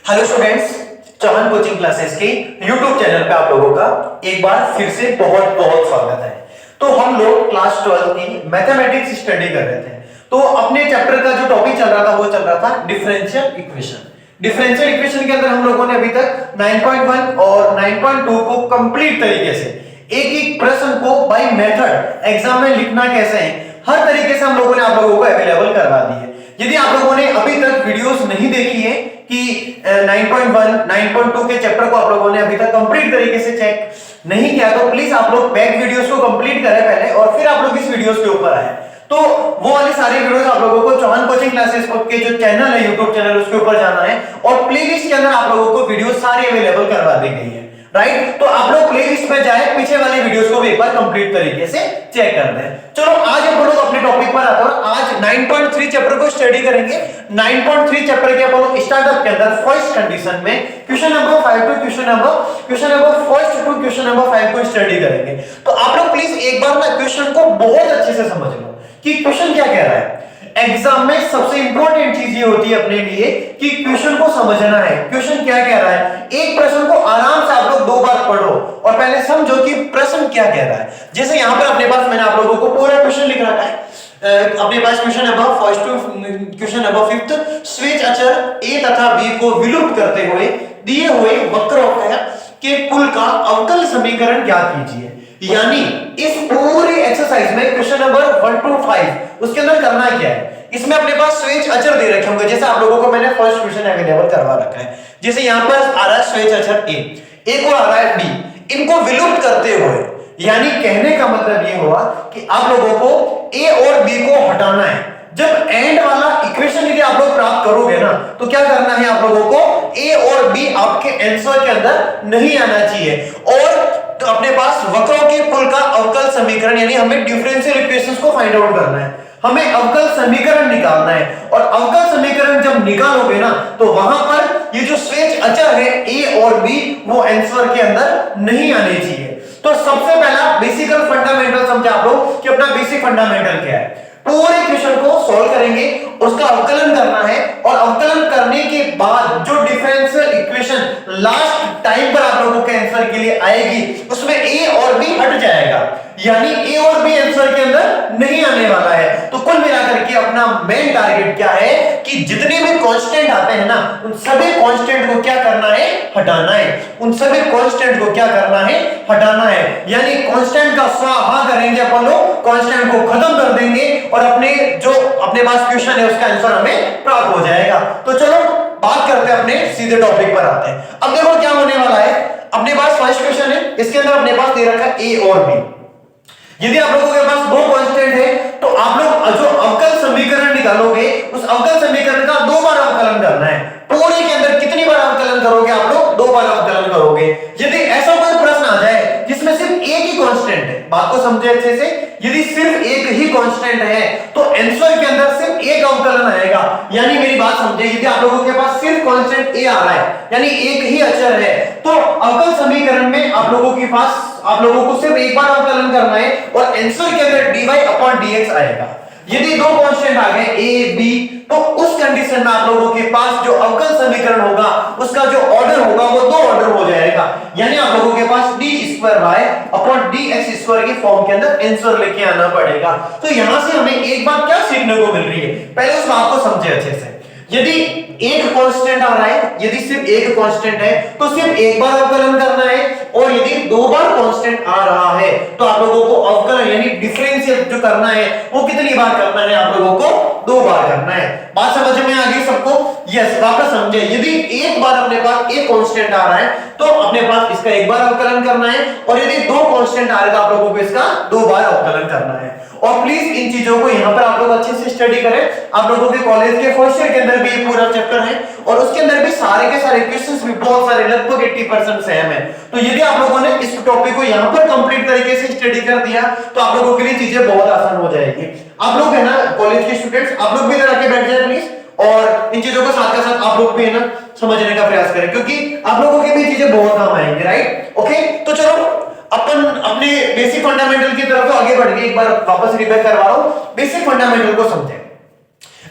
Hello students, Chauhan coaching classes के YouTube channel पे आप लोगों का एक बार फिर से बहुत बहुत स्वागत है। तो हम लोग क्लास 12 की मैथमेटिक्स स्टडी कर रहे थे। तो अपने चैप्टर का जो टॉपिक चल रहा था वो चल रहा था डिफरेंशियल इक्वेशन। डिफरेंशियल इक्वेशन के अंदर हम लोगों ने अभी तक 9.1 और 9.2 को कंप्लीट तरीके से एक एक प्रश्न को बाय मेथड एग्जाम में लिखना कैसे है हर तरीके से हम लोगों ने आप लोगों को अवेलेबल करवा दी है। यदि आप लोगों ने अभी तक वीडियोस नहीं देखी है कि 9.1 9.2 के चैप्टर को आप लोगों ने अभी तक कंप्लीट तरीके से चेक नहीं किया तो प्लीज आप लोग बैक वीडियोस को कंप्लीट करें पहले और फिर आप लोग इस वीडियोस के ऊपर आए। तो वो वाली सारी वीडियोस आप लोगों को चौहान कोचिंग क्लासेस के जो चैनल है यूट्यूब चैनल उसके ऊपर जाना है और प्लेलिस्ट के अंदर आप लोगों को वीडियो सारी अवेलेबल करवा दी गई है। राइट, तो आप लोग प्लेलिस्ट में जाए, पीछे वाले वीडियोस को भी एक बार कंप्लीट तरीके से चेक कर दें। चलो आज हम लोग अपने टॉपिक पर आते हैं। आज 9.3 चैप्टर को स्टडी करेंगे। 9.3 चैप्टर के अपन स्टार्टअप के अंदर फर्स्ट कंडीशन में question number 5 to question number first to question number 5 को स्टडी करेंगे। तो आप लोग प्लीज एक बार ना क्वेश्चन को बहुत अच्छे से समझ लो कि क्वेश्चन क्या कह रहा है। एग्जाम में सबसे इंपॉर्टेंट चीज ये होती है अपने लिए कि क्वेश्चन को समझना है। क्वेश्चन क्या कह रहा है, एक प्रश्न को आराम से आप लोग दो बार पढ़ो और पहले समझो कि प्रश्न क्या कह रहा है। जैसे यहां पर अपने पास मैंने आप लोगों को पूरा क्वेश्चन लिख रखा है। अपने पास question number first to question number 5 स्वेज अचर a तथा b को विलुप्त करते हुए दिए हुए वक्र के कुल का अवकल समीकरण ज्ञात कीजिए। यानी इस पूरे एक्सरसाइज में क्वेश्चन नंबर 1 टू 5 उसके अंदर करना क्या है, इसमें अपने पास स्वेज अचर दे रखे होंगे। जैसे आप लोगों को मैंने फर्स्ट क्वेश्चन अवेलेबल करवा रखा है। जैसे यहां पर आ रहा है स्वेज अचर a को आ रहा है b, इनको विलुप्त करते हुए, यानी कहने का मतलब ये हुआ कि आप लोगों को a और b को हटाना है। जब एंड वाला इक्वेशन यदि आप लोग प्राप्त करोगे ना तो क्या करना है आप लोगों को a और b आपके आंसर के अंदर नहीं आना चाहिए और तो अपने पास वक्रों के कुल का अवकल समीकरण यानी हमें डिफरेंशियल इक्वेशंस को फाइंड आउट करना है। हमें अवकल समीकरण निकालना है और अवकल समीकरण जब निकालोगे ना तो वहां पर ये जो स्वेज अचर है a और b वो आंसर के अंदर नहीं आने चाहिए। तो सबसे पहला बेसिकल फंडामेंटल समझे आप लोग कि अपना बेसिक फंडामेंटल क्या है। पूरे क्वेश्चन को सॉल्व करेंगे, उसका अवकलन करना है और अवकलन करने के बाद जो डिफरेंशियल इक्वेशन लास्ट टाइम पर आप लोगों के आंसर के लिए आएगी उसमें a और b हट जाएगा, यानी a और b आंसर के अंदर नहीं आने वाला है। तो कुल मिलाकर के अपना मेन टारगेट क्या है कि जितने भी कांस्टेंट आते हैं ना उन सभी कांस्टेंट को क्या करना है, हटाना है। उन सभी कांस्टेंट को क्या करना है, हटाना है। यानी कांस्टेंट का स्वाहा करेंगे अपन लोग, कांस्टेंट को खत्म कर देंगे और अपने जो अपने पास क्वेश्चन है उसका आंसर हमें प्राप्त हो जाएगा। तो चलो बात करते हैं, अपने सीधे टॉपिक पर आते हैं। अब देखो क्या होने वाला है। अपने पास फर्स्ट क्वेश्चन है, इसके अंदर अपने पास दे रखा है a और b। यदि आप लोगों के पास दो कांस्टेंट है तो आप लोग जो अवकल समीकरण निकालोगे उस अवकल समीकरण का दो बार अवकलन करना है। पूरे के अंदर कितनी बार अवकलन करोगे आप लोग, दो बार अवकलन करोगे। यदि ऐसा कोई प्रश्न आ जाए जिसमें सिर्फ एक ही कांस्टेंट है, बात को समझे अच्छे से, यदि सिर्फ एक ही कांस्टेंट है तो आंसर के अंदर सिर्फ एक अवकलन आएगा। यानी मेरी बात समझे, यदि आप लोगों के पास सिर्फ कांस्टेंट a आ रहा है यानी एक ही अचर है तो अवकल समीकरण में आप लोगों के पास आप लोगों को सिर्फ एक बार अवकलन करना है और आंसर के अंदर dy/dx आएगा। यदि दो कांस्टेंट आ गए a b तो उस कंडीशन में आप लोगों के पास जो अवकल समीकरण होगा उसका जो ऑर्डर होगा वो दो ऑर्डर हो जाएगा। यानी आप लोगों के पास d²y/dx² की फॉर्म के अंदर आंसर लेके आना पड़ेगा। तो यहां से हमें एक बात क्या सीखने को मिल रही है, पहले उस बात को समझे अच्छे से। यदि एक कांस्टेंट आ रहा है, यदि सिर्फ एक कांस्टेंट है तो सिर्फ एक बार अवकलन करना है और यदि दो बार कांस्टेंट आ रहा है तो आप लोगों को अवकलन यानी डिफरेंशिएट जो करना है वो कितनी बार करना है, आप लोगों को दो बार करना है। बात समझ में आ गई सबको? यस, वापस समझे। यदि एक बार अपने पास एक कांस्टेंट आ रहा है तो अपने पास इसका एक बार अवकलन करना है और यदि दो कांस्टेंट आ रहा है तो आप लोगों को इसका दो बार अवकलन करना है। और प्लीज इन चीजों को यहां पर आप लोग अच्छे से स्टडी करें। आप लोगों के कॉलेज के फर्स्ट ईयर के अंदर भी ये पूरा चैप्टर है और उसके अंदर भी सारे के सारे क्वेश्चंस भी बहुत सारे लगभग 80% सेम है। तो यदि आप लोगों ने इस टॉपिक को यहां पर कंप्लीट तरीके से स्टडी कर दिया तो आप लोगों के लिए चीजें बहुत आसान हो जाएगी। आप लोग है ना कॉलेज के स्टूडेंट्स, आप लोग भी इधर आके बैठ जाए प्लीज और इन चीजों को साथ के साथ आप लोग भी है ना समझने का प्रयास करें क्योंकि आप लोगों की भी चीजें बहुत काम आएंगी। Right, okay. तो चलो अपन अपने बेसिक फंडामेंटल की तरफ तो आगे बढ़ गए, एक बार वापस रिवाइज करवा रहा हूं। बेसिक फंडामेंटल को समझें।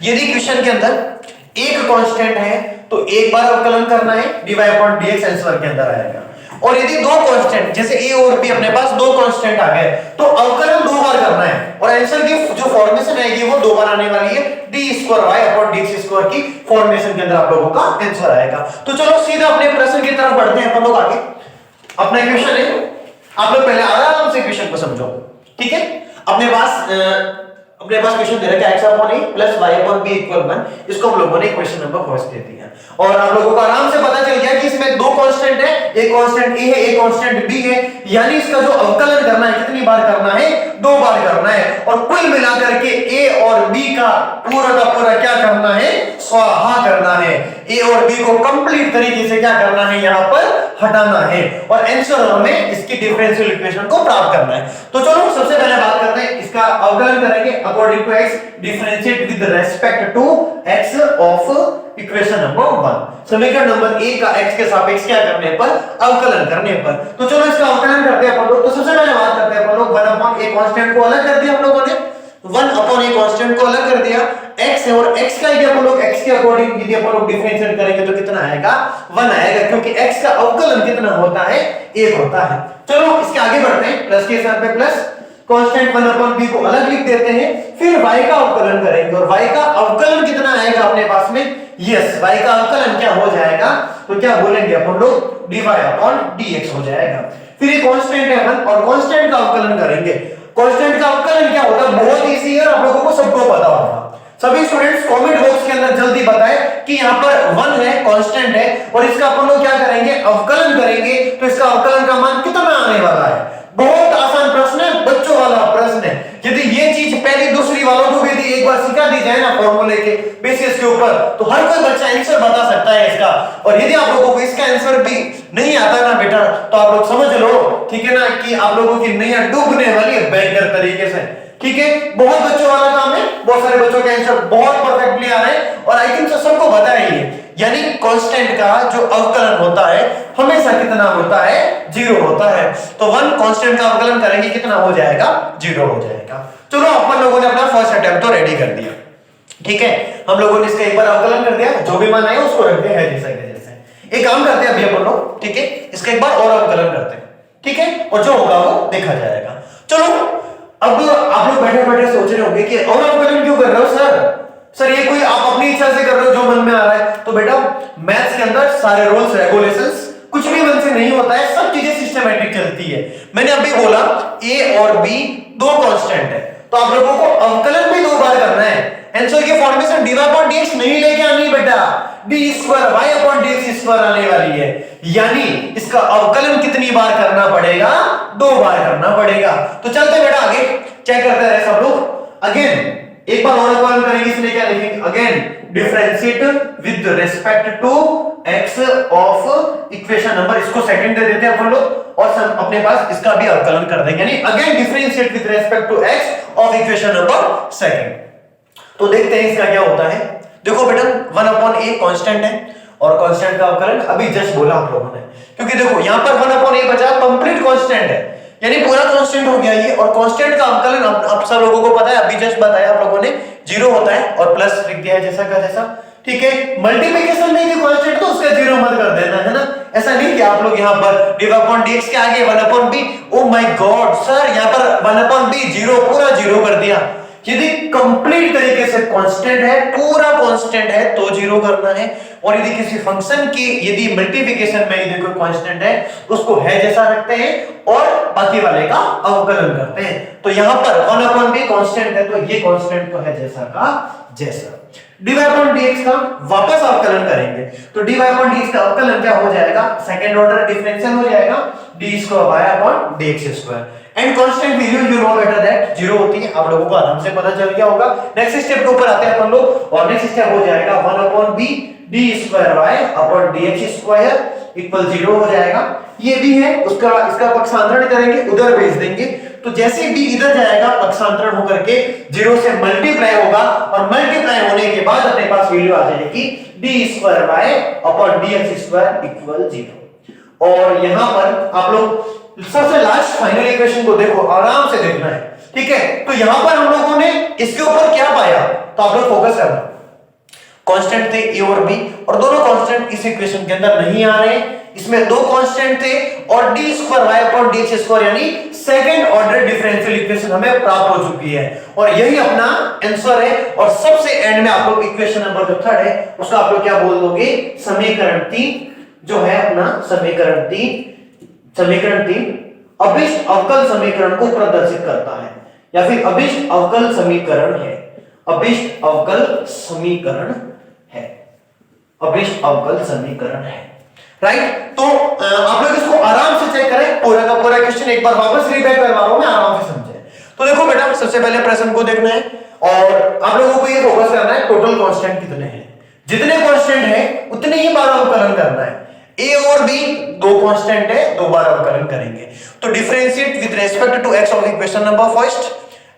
यदि क्वेश्चन के अंदर एक कांस्टेंट है तो एक बार अवकलन करना है, dy अपॉन dx आंसर के अंदर आएगा। और यदि दो कांस्टेंट जैसे a और b अपने पास दो कांस्टेंट आ गए तो अवकलन दो बार करना है और आंसर की जो फॉर्मेशन आएगी वो दो बार आने वाली है, d square y upon dx square की फॉर्मेशन के अंदर आप लोगों का आंसर आएगा। तो चलो सीधा अपने प्रश्न की तरफ बढ़ते हैं अपन लोग आगे। अपना इक्वेशन है, आप लोग पहले आराम से इक्वेशन को समझो, ठीक है। अपने पास क्वेश्चन दे रखा है x upon a plus y upon b equal 1, इसको हम लोगों ने क्वेश्चन नंबर फर्स्ट दे दिया और आप लोगों को आराम से पता चल गया कि इसमें दो कांस्टेंट है, एक कांस्टेंट a है, एक कांस्टेंट b है, यानी इसका जो अवकलन करना है कितनी बार करना है, दो बार करना है और कुल मिलाकर के a और b का पूरा क्या करना है, स्वाहा करना है। a और b को कंप्लीट तरीके से क्या करना है, यहां पर हटाना है और आंसर हमें इसकी डिफरेंशियल इक्वेशन को प्राप्त करना है। तो चलो सबसे पहले बात करते हैं, इसका अवकलन करेंगे according to x, differentiate with respect to x of equation number 1। समीकरण नंबर 1 का x के सापेक्ष क्या करने पर, अवकलन करने पर। तो चलो इसका अवकलन करते हैं अपन लोग। तो सबसे पहले बात करते हैं अपन लोग 1 अपॉन a कांस्टेंट को अलग कर दिया हम लोगों ने, 1 अपॉन a कांस्टेंट को अलग कर दिया, x है और x का यदि अपन लोग x के अकॉर्डिंग यदि अपन लोग डिफरेंशिएट करेंगे तो कितना आएगा, 1 आएगा, क्योंकि x का अवकलन कितना होता है, 1 होता है। चलो इसके आगे बढ़ते हैं, प्लस के स्थान पे प्लस, कांस्टेंट 1 अपॉन b को अलग लिख देते हैं, फिर y का अवकलन करेंगे और y का अवकलन कितना आएगा अपने पास में, यस y का अवकलन क्या हो जाएगा, तो क्या बोलेंगे अपन लोग dy अपॉन dx हो जाएगा। फिर ये कांस्टेंट है 1 और कांस्टेंट का अवकलन करेंगे। कांस्टेंट का अवकलन क्या होता है, बहुत इजी है, आप लोगों को सबको पता होगा। सभी स्टूडेंट्स कमेंट बॉक्स के अंदर जल्दी बताएं कि यहाँ पर 1 है, कांस्टेंट है और इसका अपन लोग क्या करेंगे, अवकलन करेंगे, तो इसका अवकलन का मान कितना आने वाला है। बहुत आसान प्रश्न है, बच्चों वाला प्रश्न है। यदि ये चीज पहली दूसरी वालों को भी यदि एक बार सिखा दी जाए ना फॉर्मूले के बेसिस के ऊपर, तो हर कोई बच्चा आंसर बता सकता है इसका। और यदि आप लोगों को इसका आंसर भी नहीं आता ना बेटा, तो आप लोग समझ लो, ठीक है ना, कि आप लोगों की नैया डूबने वाली है बेहतर तरीके से, ठीक है। बहुत बच्चों वाला काम है, बहुत सारे बच्चों के आंसर बहुत परफेक्टली आ रहे हैं और आई थिंक सबको पता है ये, यानी कांस्टेंट का जो अवकलन होता है हमेशा कितना होता है, 0 होता है। तो 1 कांस्टेंट का अवकलन करेंगे कितना हो जाएगा, 0 हो जाएगा। चलो अपन लोगों ने अपना फर्स्ट अटेम्प्ट तो रेडी कर दिया, ठीक है। हम लोगों ने इसका एक बार अवकलन कर दिया, जो भी मान आए उसको रखते हैं जैसे जैसे। एक काम करते हैं अभी अपन लोग, ठीक है, इसका एक बार और अवकलन करते हैं, ठीक है, और जो होगा वो देखा जाएगा। चलो अब आप लोग बैठे बैठे सोच रहे होंगे कि और अवकलन क्यों कर रहे हो सर ये कोई आप अपनी इच्छा से कर रहे हो जो मन में आ रहा है। तो बेटा मैथ्स के अंदर सारे रूल्स रेगुलेशंस कुछ भी मन से नहीं होता है, सब चीजें सिस्टमैटिक चलती है। मैंने अभी बोला a और b दो कांस्टेंट है, तो आप लोगों को अवकलन भी दो बार करना है। आंसर की फॉर्मेशन dy अपॉन dx नहीं लेके आनी बेटा, d square y upon dx square आने वाली है, यानी इसका अवकलन कितनी बार करना पड़ेगा, 2 बार करना पड़ेगा। तो चलते बेटा आगे चेक करते रहे सब लोग। अगेन एक बार और अवकलन करेंगे, इसलिए क्या लिखेंगे, again differentiate with respect to x of equation number, इसको सेकंड दे देते हैं अपन लोग और अपने पास इसका भी अवकलन कर देंगे, यानी again differentiate with respect to x of equation number second. तो देखते हैं इसका क्या होता है। देखो बेटा 1 अपॉन a कांस्टेंट है और कांस्टेंट का अवकलन अभी जस्ट बोला आप लोगों ने, क्योंकि देखो यहां पर 1 अपॉन a बचा, कंप्लीट कांस्टेंट है, यानी पूरा कांस्टेंट हो गया ये। और कांस्टेंट का अवकलन आप सब लोगों को पता है, अभी जस्ट बताया आप लोगों ने, 0 होता है और प्लस लिख दिया है जैसा का जैसा, ठीक है। मल्टीप्लिकेशन नहीं थी कांस्टेंट तो उसका 0 मत कर देना, है ना। ऐसा नहीं कि आप लोग यहाँ पर dy अपॉन dx के आगे 1 upon b, oh my God sir यहाँ पर 1 अपॉन b 0 पूरा 0 कर दिया। यदि कंप्लीट तरीके से कांस्टेंट है, पूरा कांस्टेंट है तो 0 करना है, और यदि किसी फंक्शन की यदि मल्टीप्लिकेशन में यदि कोई कांस्टेंट है उसको है जैसा रखते हैं और बाकी वाले का अवकलन करते हैं। तो यहां पर 1 अपॉन b कांस्टेंट है तो ये कांस्टेंट को है जैसा का जैसा। dy अपॉन dx का वापस अवकलन करेंगे, तो dy अपॉन dx का अवकलन क्या हो जाएगा, सेकंड ऑर्डर डिफरेंशियल हो जाएगा, d square y upon dx square. And constant value you know better that 0 होती है, आप लोगों को आराम से पता चल गया होगा। नेक्स्ट स्टेप के ऊपर आते हैं अपन लोग, और नेक्स्ट स्टेप हो जाएगा 1 upon b d square y upon dx square equal 0 हो जाएगा। ये भी है, उसका इसका पक्षांतरण करेंगे, उधर भेज देंगे, तो जैसे b इधर जाएगा पक्षांतरण होकर के 0 से मल्टीप्लाई होगा, और मल्टीप्लाई होने के बाद अपने पास वैल्यू आ जाएगी d square y upon dx square equal 0। और यहां पर आप लोग सबसे लास्ट फाइनल इक्वेशन को देखो, आराम से देखना है, ठीक है। तो यहां पर हम लोगों ने इसके ऊपर क्या पाया, तो आप लोग फोकस करना, कांस्टेंट थे a और b, और दोनों कांस्टेंट इस इक्वेशन के अंदर नहीं आ रहे हैं। इसमें दो कांस्टेंट थे और d square y upon dx square यानी सेकंड ऑर्डर डिफरेंशियल इक्वेशन हमें प्राप्त हो चुकी है, और यही अपना आंसर है। और सबसे एंड में आप लोग इक्वेशन नंबर जो थर्ड है उसका आप लोग क्या बोल दोगे, समीकरण 3 जो है अपना समीकरण 3 अभिष्ट अवकल समीकरण को प्रदर्शित करता है, या फिर अभिष्ट अवकल समीकरण है, अभिष्ट अवकल समीकरण है, अभिष्ट अवकल समीकरण है। राइट, तो आप लोग इसको आराम से चेक करें, पूरा का पूरा क्वेश्चन एक बार वापस रीबैक करवा रहा हूं मैं, आराम से समझें। तो देखो बेटा, सबसे पहले प्रश्न को देखना है और आप लोगों को ये फोकस करना है टोटल कांस्टेंट कितने हैं। जितने कांस्टेंट हैं उतने ही बार अवकलन करना है। a और b दो कांस्टेंट है, दो बार अवकलन करेंगे। तो differentiate with respect to x of equation number first.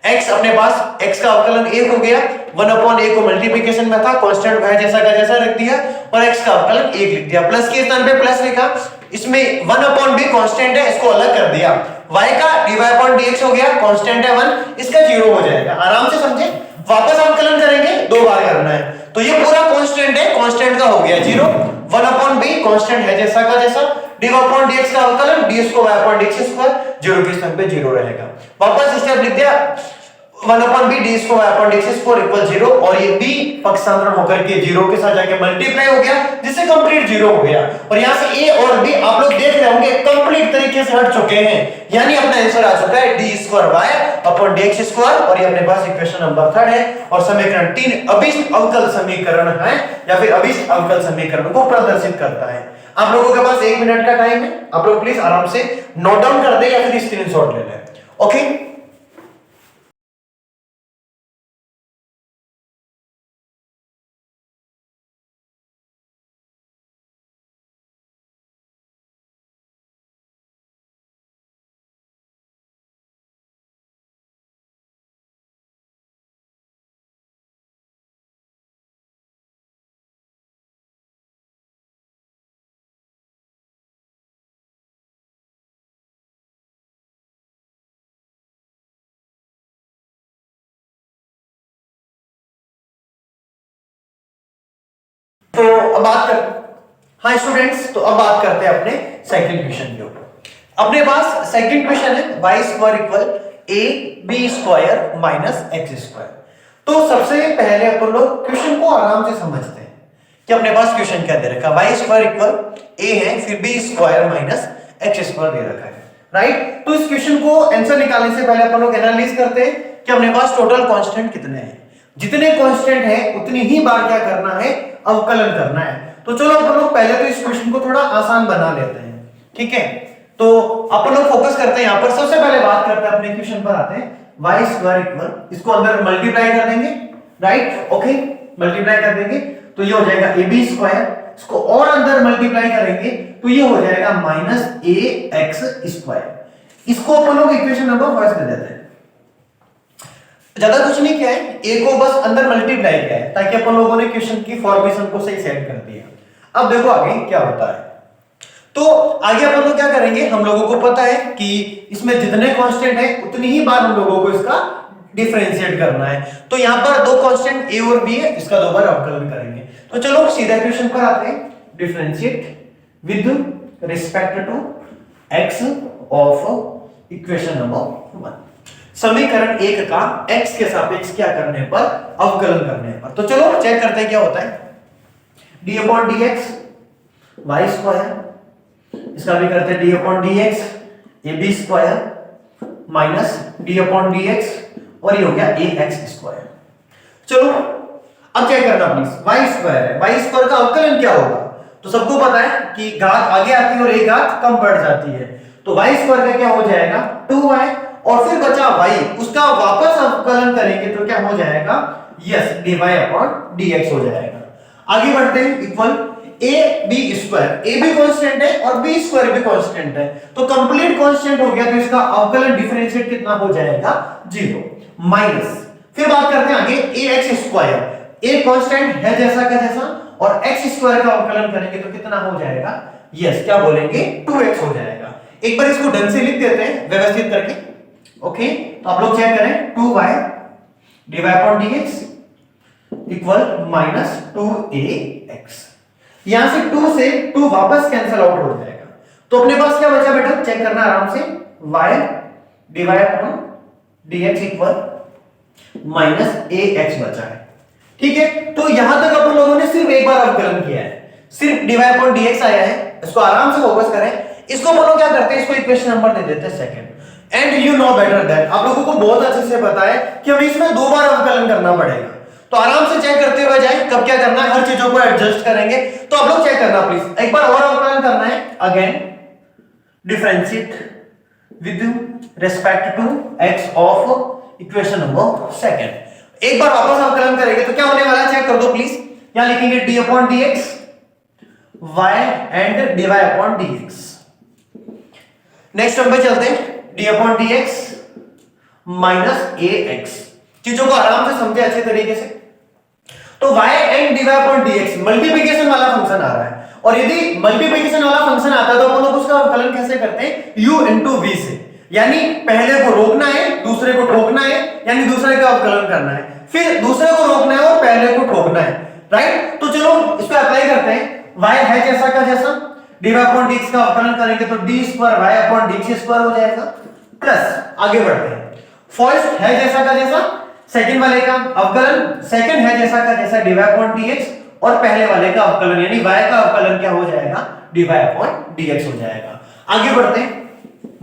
x अपने पास x का अवकलन 1 हो गया, 1/a को मल्टीप्लिकेशन में था, कांस्टेंट का जैसा का जैसा रख दिया और x का अवकलन 1 लिख दिया, प्लस के स्थान पे प्लस लिखा। इसमें 1/b कांस्टेंट है, इसको अलग कर दिया, y का dy/dx हो गया, कांस्टेंट है 1, इसका 0 हो जाएगा। आराम से समझे, वापस अवकलन करेंगे, दो बार करना है। तो ये पूरा कांस्टेंट है, कांस्टेंट का हो गया 0, 1/b कांस्टेंट है जैसा का जैसा, dy/dx का अवकलन ds को y/dx स्क्वायर, 0 के स्थान पे 0 रहेगा। वापस स्टेप लिख दिया, 1/b ds को y/dx स्क्वायर इक्वल 0, और ये b पक्षांतरण होकर के 0 के साथ जाके मल्टीप्लाई हो गया, जिससे कंप्लीट 0 हो गया। और यहां से a और b आप लोग देख रहे होंगे कंप्लीट तरीके से हट चुके हैं, यानी अपना आंसर आ चुका है d2y/dx स्क्वायर, और ये अपने पास इक्वेशन नंबर 3 है। और समीकरण 3 अभिष्ट अवकल समीकरण है, या फिर अभिष्ट अवकल समीकरण को प्रदर्शित करता है। आप लोगों के पास 1 मिनट का टाइम है, आप लोग प्लीज आराम से नोट डाउन कर दे या फिर स्क्रीनशॉट ले लें। ओके, तो अब बात कर, हाँ स्टूडेंट्स, तो अब बात करते हैं अपने सेकंड क्वेश्चन के ऊपर। अपने पास सेकंड क्वेश्चन है y square equal a b square minus x square. तो सबसे पहले अपन लोग क्वेश्चन को आराम से समझते हैं कि अपने पास क्वेश्चन क्या दे रखा है। y स्क्वायर इक्वल a है, फिर b square minus x square दे रखा है। राइट, तो इस क्वेश्चन को आंसर निकालने से पहले अपन लोग एनालाइज करते हैं कि अपने पास टोटल कांस्टेंट कितने हैं। जितने कांस्टेंट है उतनी ही बार क्या करना है, अवकलन करना है। तो चलो अपन लोग पहले तो इस क्वेश्चन को थोड़ा आसान बना लेते हैं, ठीक है। तो अपन लोग फोकस करते हैं यहाँ पर, सबसे पहले बात करते हैं अपने क्वेश्चन पर आते हैं। y स्क्वायर इक्वल, इसको अंदर मल्टीप्लाई कर देंगे, राइट, ओके, मल्टीप्लाई कर देंगे तो ये हो जाएगा ab स्क्वायर, इसको और अंदर मल्टीप्लाई करेंगे तो ये हो जाएगा माइनस ax स्क्वायर। इसको अपन लोग इक्वेशन नंबर फर्स्ट दे देते हैं। ज्यादा कुछ नहीं किया है, a को बस अंदर मल्टीप्लाई किया है ताकि अपन लोगों ने क्वेश्चन की फॉर्मेशन को सही सेट कर दिया। अब देखो आगे क्या होता है। तो आगे अपन लोग क्या करेंगे, हम लोगों को पता है कि इसमें जितने कांस्टेंट है उतनी ही बार हम लोगों को इसका डिफरेंशिएट करना है। तो यहाँ पर दो कांस्टेंट a और b है, इसका दो बार अवकलन करेंगे। तो चलो सीधा क्वेश्चन पर आते हैं। Differentiate with respect to x of equation number 1। समीकरण 1 का x के सापेक्ष क्या करने पर, अवकलन करने पर। तो चलो चेक करते हैं क्या होता है। d upon dx y square, इसका भी करते हैं d upon dx ab square minus d upon dx, और ये हो गया ax स्क्वायर। चलो अब चेक करना प्लीज, y स्क्वायर है, y स्क्वायर का अवकलन क्या होगा। तो सबको पता है कि घात आगे आती है और एक घात कम पड़ जाती है। तो y स्क्वायर का क्या हो जाएगा 2y, और फिर बचा y, उसका वापस अवकलन करेंगे तो क्या हो जाएगा, यस dy अपॉन dx हो जाएगा। आगे बढ़ते हैं, equal a b square, a भी कांस्टेंट है और b स्क्वायर भी कांस्टेंट है, तो कंप्लीट कांस्टेंट हो गया, तो इसका अवकलन डिफरेंशिएट कितना हो जाएगा 0 माइनस। फिर बात करते हैं आगे ax स्क्वायर, a कांस्टेंट है जैसा का जैसा, और x स्क्वायर का अवकलन करेंगे तो कितना हो जाएगा, यस क्या बोलेंगे 2x हो जाएगा। एक बार इसको ढंग से लिख देते हैं व्यवस्थित करके, ओके। तो आप लोग चेक करें 2y dy upon dx equal minus 2ax। यहां से 2 से 2 वापस कैंसिल आउट हो जाएगा, तो अपने पास क्या बचा बेटा, चेक करना आराम से, y divide upon dx equal minus ax बचा है। ठीक है, तो यहां तक अपन लोगों ने सिर्फ एक बार अवकलन किया है, सिर्फ डिवाइड अपॉन dx आया है। इसको आराम से फोकस करें। इसको अपन लोग क्या करते हैं, इसको इक्वेशन नंबर दे देते हैं second. And you know better that, आप लोगों को बहुत अच्छे से पता है कि हमें इसमें दो बार अवकलन करना पड़ेगा, तो आराम से चेक करते हुए जाए कब क्या करना है, हर चीजों को एडजस्ट करेंगे। तो आप लोग चेक करना प्लीज, एक बार और अवकलन करना है, again differentiate with respect to x of equation number second. एक बार वापस अवकलन करेंगे तो क्या होने वाला है, चेक कर दो प्लीज। यहां लिखेंगे d upon dx y and dy upon dx। Next term पे चलते हैं, d upon dx minus ax। चीजों को आराम से समझे अच्छे तरीके से। तो y and dy upon dx multiplication वाला फंक्शन आ रहा है, और यदि मल्टीप्लिकेशन वाला फंक्शन आता है तो अपन लोग उसका अवकलन कैसे करते हैं, u into v से। यानी पहले को रोकना है, दूसरे को ठोकना है, यानी दूसरे का अवकलन करना है, फिर दूसरे को रोकना है और पहले को ठोकना है, राइट। तो चलो इसको अप्लाई करते हैं। y है जैसा का जैसा, dy अपॉन dx का अवकलन करेंगे तो d square y upon dx square हो जाएगा, प्लस आगे बढ़ते हैं। फर्स्ट है जैसा का जैसा, सेकंड वाले का अवकलन, सेकंड है जैसा का जैसा dy अपॉन dx, और पहले वाले का अवकलन यानी y का अवकलन क्या हो जाएगा, dy अपॉन dx हो जाएगा। आगे बढ़ते हैं,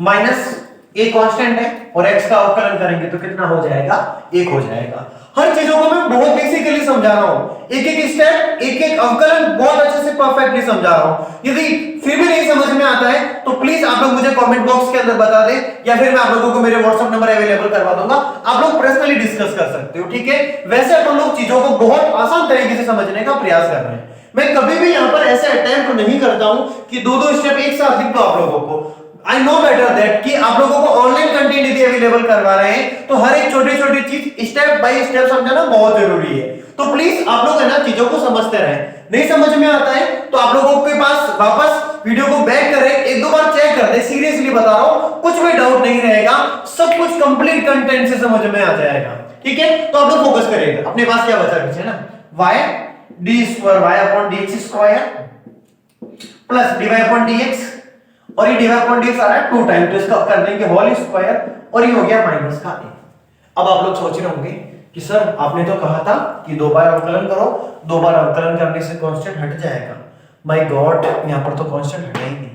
माइनस a कांस्टेंट है और x का अवकलन करेंगे तो कितना हो जाएगा, 1 हो जाएगा। हर चीजों को मैं बहुत बेसिकली समझा रहा हूं, एक एक स्टेप, एक एक अवकलन बहुत अच्छे से परफेक्टली समझा रहा हूं। यदि फिर भी नहीं समझ में आता है तो प्लीज आप लोग मुझे कमेंट बॉक्स के अंदर बता दें, या फिर मैं आप लोगों को मेरे व्हाट्सएप नंबर अवेलेबल करवा दूंगा, आप लोग पर्सनली डिस्कस कर सकते हो, ठीक है। वैसे अपन लोग चीजों को बहुत आसान तरीके से समझने का प्रयास कर रहे हैं। मैं कभी भी यहां पर ऐसे अटेम्प्ट नहीं करता हूं कि दो दो स्टेप एक साथ लिख दो आप लोगों को। आई नो बेटर दैट कि आप लोगों को ऑनलाइन कंटेंट यदि अवेलेबल करवा रहे हैं तो हर एक छोटी छोटी चीज स्टेप बाय स्टेप समझना बहुत जरूरी है। तो प्लीज आप लोग है ना चीजों को समझते रहें। नहीं समझ में आता है तो आप लोगों के पास वापस वीडियो को बैक करें, एक दो बार चेक कर दे, सीरियसली बता रहा हूं, कुछ भी डाउट नहीं रहेगा, सब कुछ कंप्लीट कंटेंट से समझ में आ जाएगा, ठीक है। तो आप लोग फोकस करिएगा, अपने पास क्या बचा पीछे ना, y d square y upon dx square plus dy upon dx, और ये dy अपॉन dx आ रहा है 2 टाइम, तो इसका कर देंगे होल स्क्वायर, और ये हो गया माइनस का a। अब आप लोग सोच रहे होंगे कि सर आपने तो कहा था कि दो बार अवकलन करो, दो बार अवकलन करने से कांस्टेंट हट जाएगा। माय गॉड, यहां पर तो कांस्टेंट हटा ही नहीं।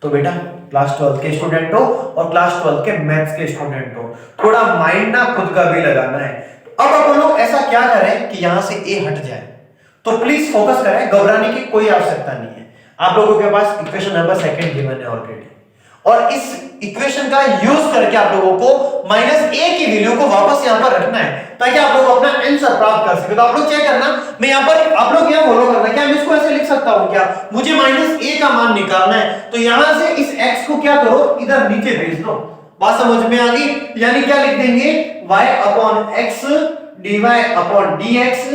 तो बेटा क्लास 12 के स्टूडेंट हो और क्लास 12 के मैथ्स के स्टूडेंट हो, थोड़ा माइंड ना खुद का भी लगाना है। अब अपन लोग ऐसा क्या करें कि यहां से a हट जाए, तो प्लीज फोकस करें, घबराने की कोई आवश्यकता नहीं है। आप लोगों के पास इक्वेशन नंबर सेकंड गिवन है ऑलरेडी, और इस इक्वेशन का यूज करके आप लोगों को माइनस a की वैल्यू को वापस यहां पर रखना है ताकि आप लोग अपना आंसर प्राप्त कर सके। तो आप लोग चेक करना, मैं यहां पर आप लोग यहां फॉलो करना, क्या मैं इसको ऐसे लिख सकता हूं, क्या मुझे माइनस a का मान निकालना है, तो यहां से इस x को क्या करो, इधर नीचे भेज दो। बात समझ में आ गई, यानी क्या लिख देंगे, y upon x dy upon dx,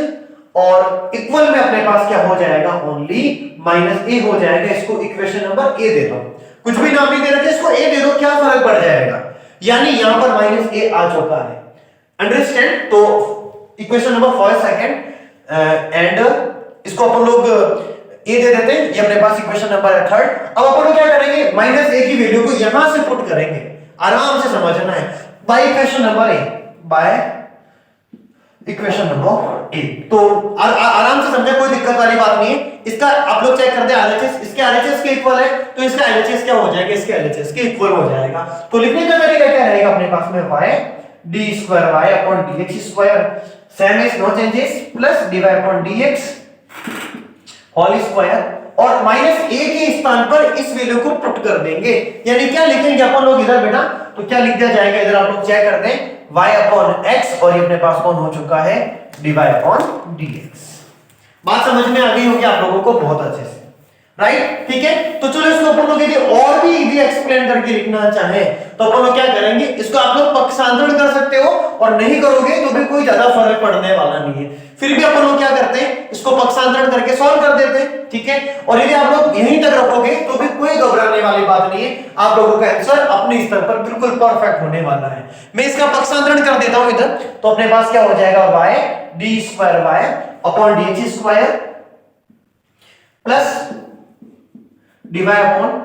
और इक्वल में अपने पास क्या हो जाएगा, ओनली माइनस a हो जाएगा। इसको इक्वेशन नंबर a दे दो, कुछ भी नाम नहीं दे रखे, इसको a दे दो, क्या फर्क पड़ जाएगा, यानी यहां पर माइनस a आ चुका है, अंडरस्टैंड। तो equation number first second and इसको अपन लोग a दे देते हैं, ये अपने पास इक्वेशन नंबर है थर्ड। अब अपन लोग क्या करेंगे, माइनस a की वैल्यू को यहां से पुट करेंगे, आराम से समझना है, bye equation number a, bye equation number 8। तो आराम से समझे, कोई दिक्कत वाली बात नहीं है। इसका आप लोग चेक करते हैं RHS, इसके RHS के इक्वल है तो इसका LHS क्या हो जाएगा, इसके LHS के इक्वल हो जाएगा। तो लिखने का तरीका क्या रहेगा अपने पास में, y d square y upon dx square same is no changes plus dy upon dx whole square, और माइनस a के स्थान पर इस वैल्यू को पुट कर देंगे, यानी क्या लिखेंगे अपन लोग इधर बेटा, तो क्या लिख दिया जाएगा इधर, आप लोग चेक करते हैं, y अपॉन x, और ये अपने पास कौन हो चुका है, dy अपॉन dx। बात समझ में आ गई होगी आप लोगों को बहुत अच्छे से, राइट, ठीक है। तो चलो इसको अपन लोग यदि और भी इजी एक्सप्लेन करके लिखना चाहे तो अपन लोग क्या करेंगे, इसको आप लोग पक्षांतरण कर सकते हो, और नहीं करोगे तो भी कोई ज्यादा फर्क पड़ने वाला नहीं है। फिर भी अपन लोग क्या करते हैं, इसको पक्षांतरण करके सॉल्व कर देते हैं, ठीक है। और यदि आप लोग यहीं तक रखोगे तो भी कोई घबराने वाली बात नहीं है, आप लोगों का आंसर अपने स्तर पर बिल्कुल परफेक्ट होने वाला है। मैं इसका पक्षांतरण कर देता हूं इधर, तो अपने पास क्या हो जाएगा, y d square y upon d x square plus d y upon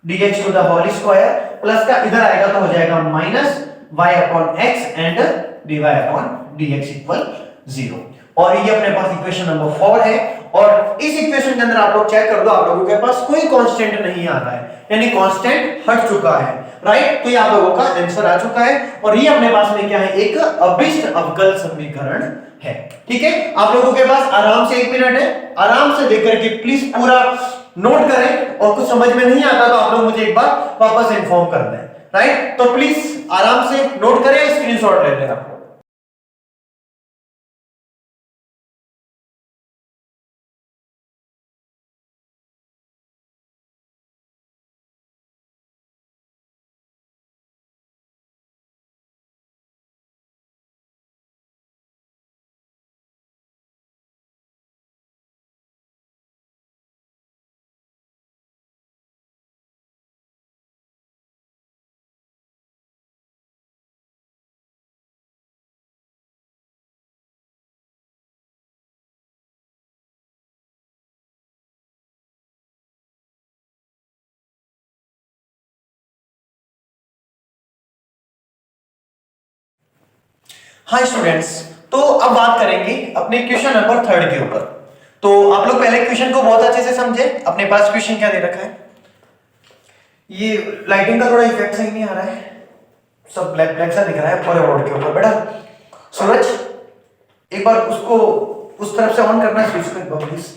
d x to the whole square plus का इधर आएगा तो हो जाएगा minus y upon x and d y upon d x equal 0। और ये अपने पास इक्वेशन नंबर 4 है। और इस इक्वेशन के अंदर आप लोग चेक कर दो, आप लोगों के पास कोई कांस्टेंट नहीं आ रहा है, यानी कांस्टेंट हट चुका है, राइट। तो ये आप लोगों का आंसर आ चुका है। और ये अपने पास में क्या है, एक अभिष्ट अवकल समीकरण है, ठीक है। आप लोगों के पास आराम से 1 मिनट है, आराम से देख करके प्लीज पूरा नोट करें, और कुछ समझ में नहीं आता तो आप लोग मुझे एक बार वापस इन्फॉर्म कर दें, राइट। तो प्लीज आराम से नोट करें, स्क्रीनशॉट ले लें आप। हाँ स्टूडेंट्स, तो अब बात करेंगे अपने क्वेश्चन नंबर 3 के ऊपर। तो आप लोग पहले क्वेश्चन को बहुत अच्छे से समझे। अपने पास क्वेश्चन क्या दे रखा है, ये लाइटिंग का थोड़ा इफेक्ट सही नहीं आ रहा है, सब ब्लैक ब्लैक सा दिख रहा है पूरे बोर्ड के ऊपर। बेटा सूरज, एक बार उसको उस तरफ से ऑन करना स्विच को एक बार प्लीज।